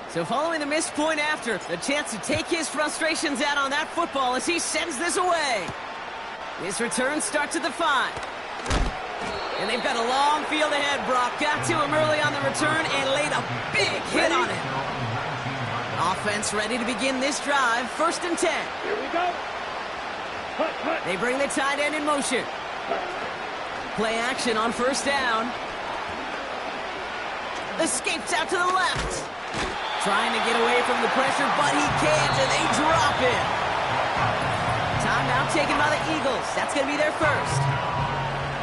So following the missed point after, the chance to take his frustrations out on that football as he sends this away. His return starts at the 5. And they've got a long field ahead, Brock. Got to him early on the return and laid a big hit on him. Offense ready to begin this drive. 1st and 10. Here we go. They bring the tight end in motion. Play action on 1st down. Escapes out to the left. Trying to get away from the pressure, but he can't, and they drop him. Timeout taken by the Eagles. That's going to be their first.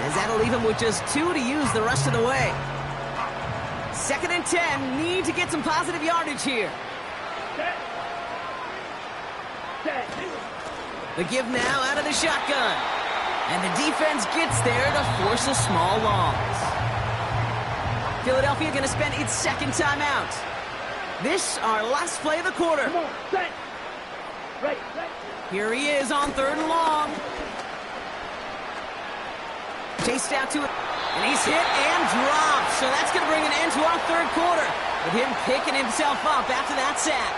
As that'll leave him with just 2 to use the rest of the way. 2nd and 10. Need to get some positive yardage here. The give now out of the shotgun. And the defense gets there to force a small loss. Philadelphia going to spend its 2nd timeout. This, our last play of the quarter. Come on, set. Ready. Here he is on 3rd and long. Chased out to it, and he's hit and dropped. So that's going to bring an end to our 3rd quarter, with him picking himself up after that sack.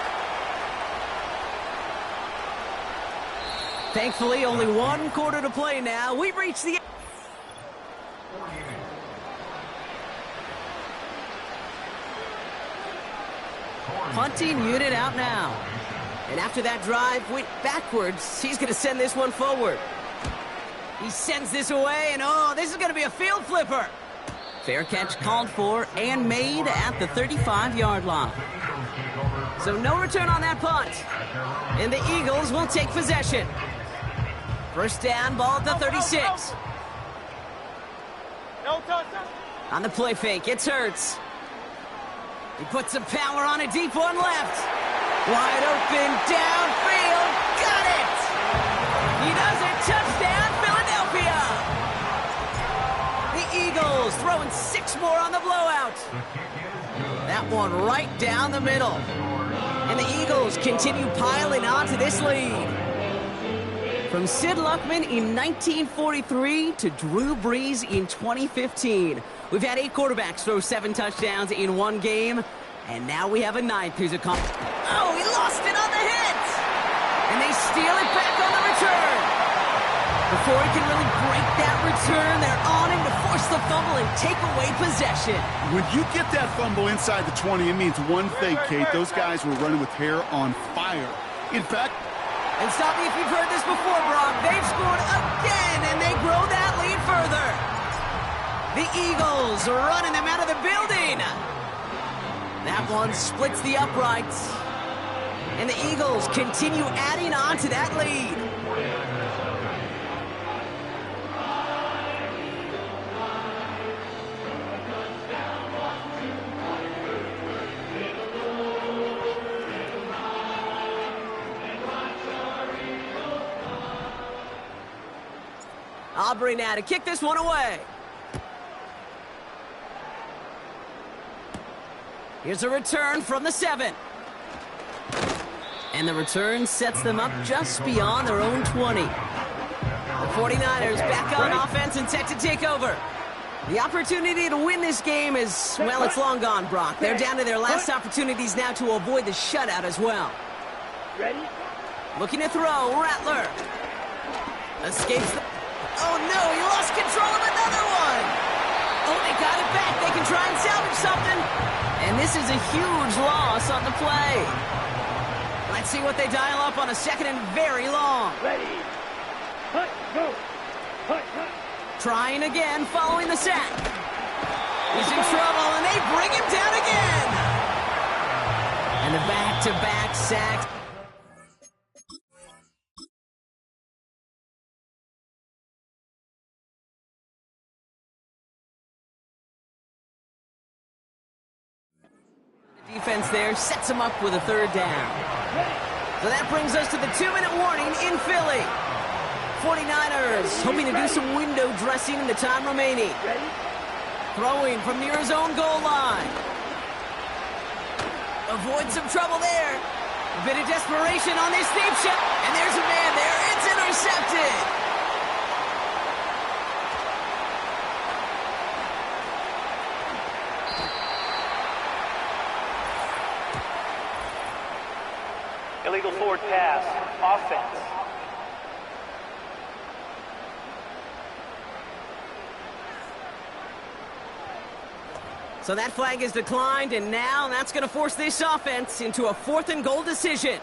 Thankfully, only 1 quarter to play now. We've reached the... Punting unit out now. And after that drive went backwards, he's going to send this one forward. He sends this away, and oh, this is going to be a field flipper. Fair catch called for and made at the 35-yard line. So no return on that punt. And the Eagles will take possession. 1st down, ball at the 36. No touchdown. On the play fake, it's Hurts. He puts some power on a deep one left. Wide open, downfield, got it! He does it, touchdown, Philadelphia! The Eagles throwing 6 more on the blowout. That one right down the middle. And the Eagles continue piling on to this lead. From Sid Luckman in 1943 to Drew Brees in 2015. We've had 8 quarterbacks throw 7 touchdowns in 1 game. And now we have a 9th who's a... Oh, he lost it on the hit! And they steal it back on the return. Before he can really break that return, they're on him to force the fumble and take away possession. When you get that fumble inside the 20, it means one thing, Kate. Those guys were running with hair on fire. In fact... And stop me if you've heard this before, Brock. They've scored again, and they grow that lead further. The Eagles are running them out of the building. That one splits the uprights. And the Eagles continue adding on to that lead. Aubrey now to kick this one away. Here's a return from the 7. And the return sets them up just beyond their own 20. The 49ers back on offense and set to take over. The opportunity to win this game is, well, it's long gone, Brock. They're down to their last opportunities now to avoid the shutout as well. Ready? Looking to throw, Rattler. Escapes the... Oh, no, he lost control of another one. Oh, they got it back. They can try and salvage something. And this is a huge loss on the play. Let's see what they dial up on a 2nd and very long. Ready. Hut, go. Hut, hut. Trying again following the sack. He's in trouble, and they bring him down again. And the back-to-back sacks. Defense there sets him up with a 3rd down. So that brings us to the 2-minute warning in Philly. 49ers hoping to do some window dressing in the time remaining. Throwing from near his own goal line. Avoid some trouble there. A bit of desperation on this deep shot. And there's a man there. It's intercepted. Illegal forward pass. Offense. So that flag is declined, and now that's going to force this offense into a 4th and goal decision.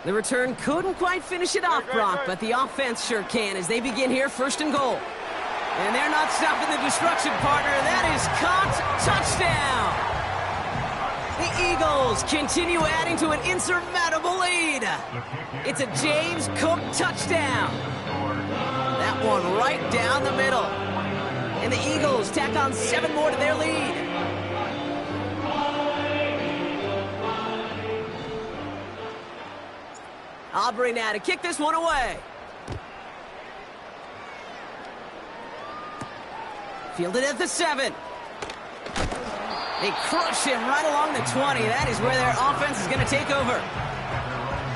The return couldn't quite finish it off, Brock, but the offense sure can as they begin here 1st and goal. And they're not stopping the destruction, partner. That is caught. Touchdown. The Eagles continue adding to an insurmountable lead. It's a James Cook touchdown. That one right down the middle. And the Eagles tack on 7 more to their lead. Aubrey now to kick this one away. Fielded at the 7. They crush him right along the 20. That is where their offense is going to take over.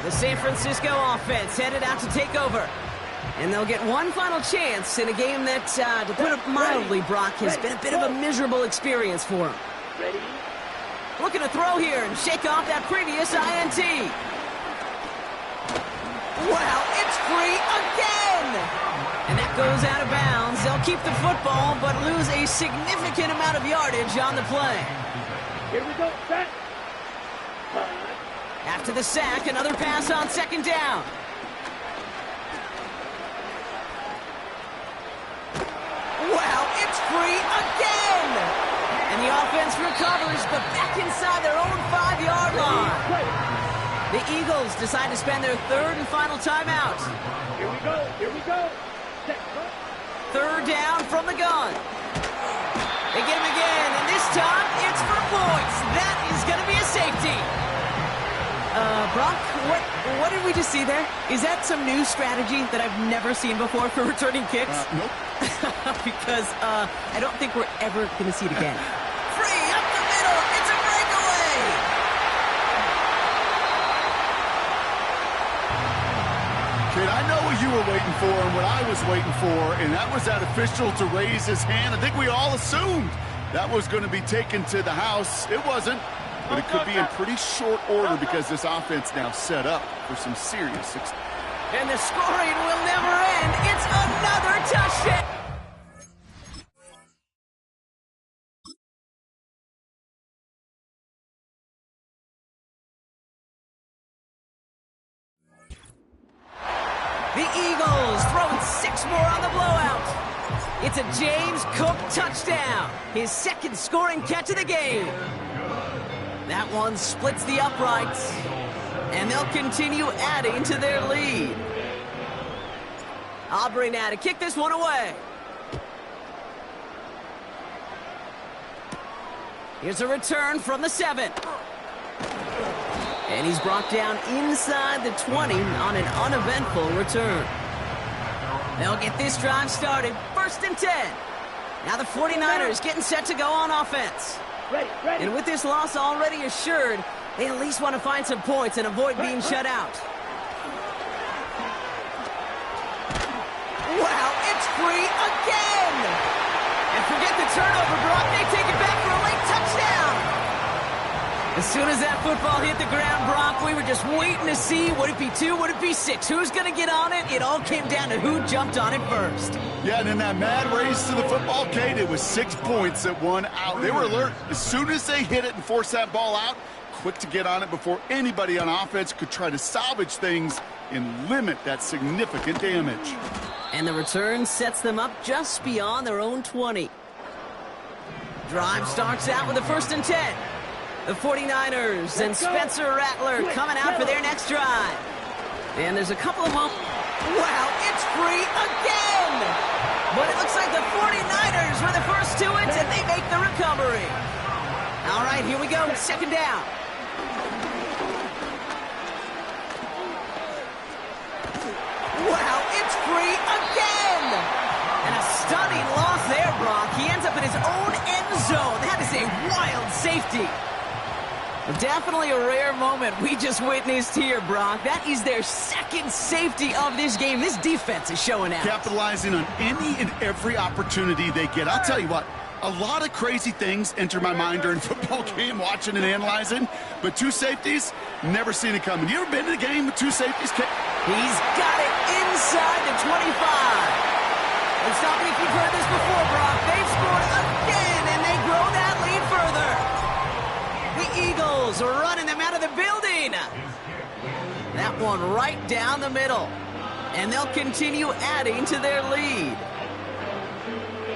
The San Francisco offense headed out to take over. And they'll get one final chance in a game that, to put it mildly, Brock, has been a bit of a miserable experience for them. Ready? Looking to throw here and shake off that previous INT. Wow, it's free again! And that goes out of bounds. They'll keep the football, but lose a significant amount of yardage on the play. Here we go, set. After the sack, another pass on 2nd down. Wow, it's free again! And the offense recovers, but back inside their own 5-yard line. The Eagles decide to spend their 3rd and final timeout. Here we go, here we go. Set. 3rd down from the gun. They get him again, and this time it's for points. That is going to be a safety. Brock, what did we just see there? Is that some new strategy that I've never seen before for returning kicks? Nope. Because I don't think we're ever going to see it again. Free up the middle. It's a breakaway. Kid, I know what you were waiting for and what I was waiting for, and that was that official to raise his hand. I think we all assumed that was going to be taken to the house. It wasn't, but it could be in pretty short order because this offense now set up for some serious success. And the scoring will never end. It's another touchdown. The Eagles throwing 6 more on the blowout. It's a James Cook touchdown. His 2nd scoring catch of the game. That one splits the uprights. And they'll continue adding to their lead. Aubrey now to kick this one away. Here's a return from the 7. And he's brought down inside the 20 on an uneventful return. They'll get this drive started. 1st and 10. Now the 49ers getting set to go on offense. Ready. And with this loss already assured, they at least want to find some points and avoid being shut out. Wow, it's free again! And forget the turnover, Brock. They take it back for a late touchdown. As soon as that football hit the ground, Brock, we were just waiting to see, would it be 2, would it be 6? Who's going to get on it? It all came down to who jumped on it first. Yeah, and in that mad race to the football, Kate, it was 6 points that won out. They were alert. As soon as they hit it and forced that ball out, quick to get on it before anybody on offense could try to salvage things and limit that significant damage. And the return sets them up just beyond their own 20. Drive starts out with a 1st and 10. The 49ers and Spencer Rattler coming out for their next drive. And there's a couple of them. Wow, it's free again! But it looks like the 49ers were the first to it, and they make the recovery. All right, here we go, 2nd down. Wow, it's free again! And a stunning loss there, Brock. He ends up in his own end zone. That is a wild safety. Definitely a rare moment we just witnessed here, Brock. That is their 2nd safety of this game. This defense is showing out. Capitalizing on any and every opportunity they get. I'll tell you what, a lot of crazy things enter my mind during football game, watching and analyzing, but 2 safeties, never seen it coming. You ever been to a game with 2 safeties? He's got it inside the 25. And stop me if you've heard this before, Brock. They've scored again, and they grow that lead further. Eagles running them out of the building. That one right down the middle. And they'll continue adding to their lead.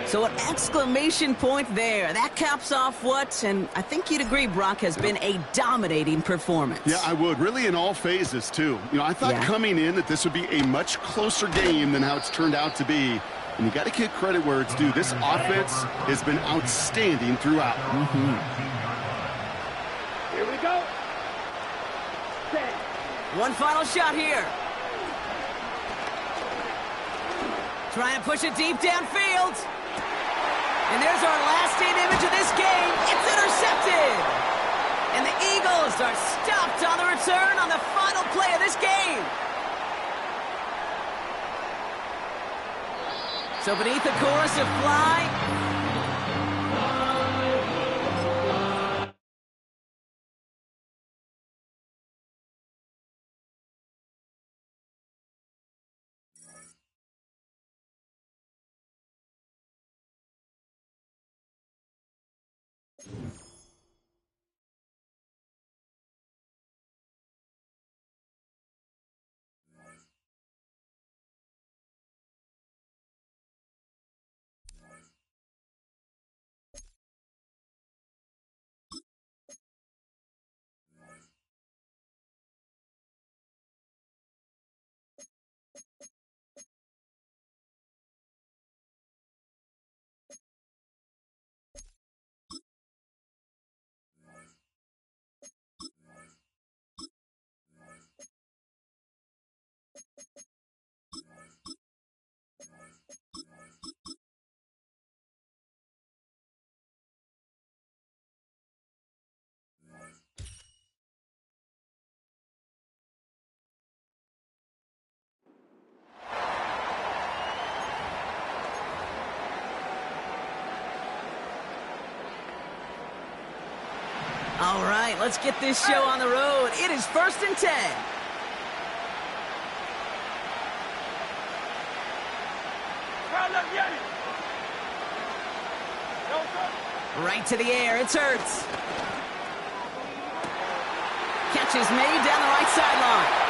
So an exclamation point there. That caps off what, and I think you'd agree, Brock, has been a dominating performance. Yeah, I would. Really in all phases, too. You know, I thought coming in that this would be a much closer game than how it's turned out to be. And you got to give credit where it's due. This offense has been outstanding throughout. Here we go. Set. One final shot here. Trying to push it deep downfield. And there's our lasting image of this game. It's intercepted. And the Eagles are stopped on the return on the final play of this game. So beneath the chorus of Fly, all right, let's get this show on the road. It is 1st and 10. Crowd up, Yanni. Right to the air, it's Hurts. Catch is made down the right sideline.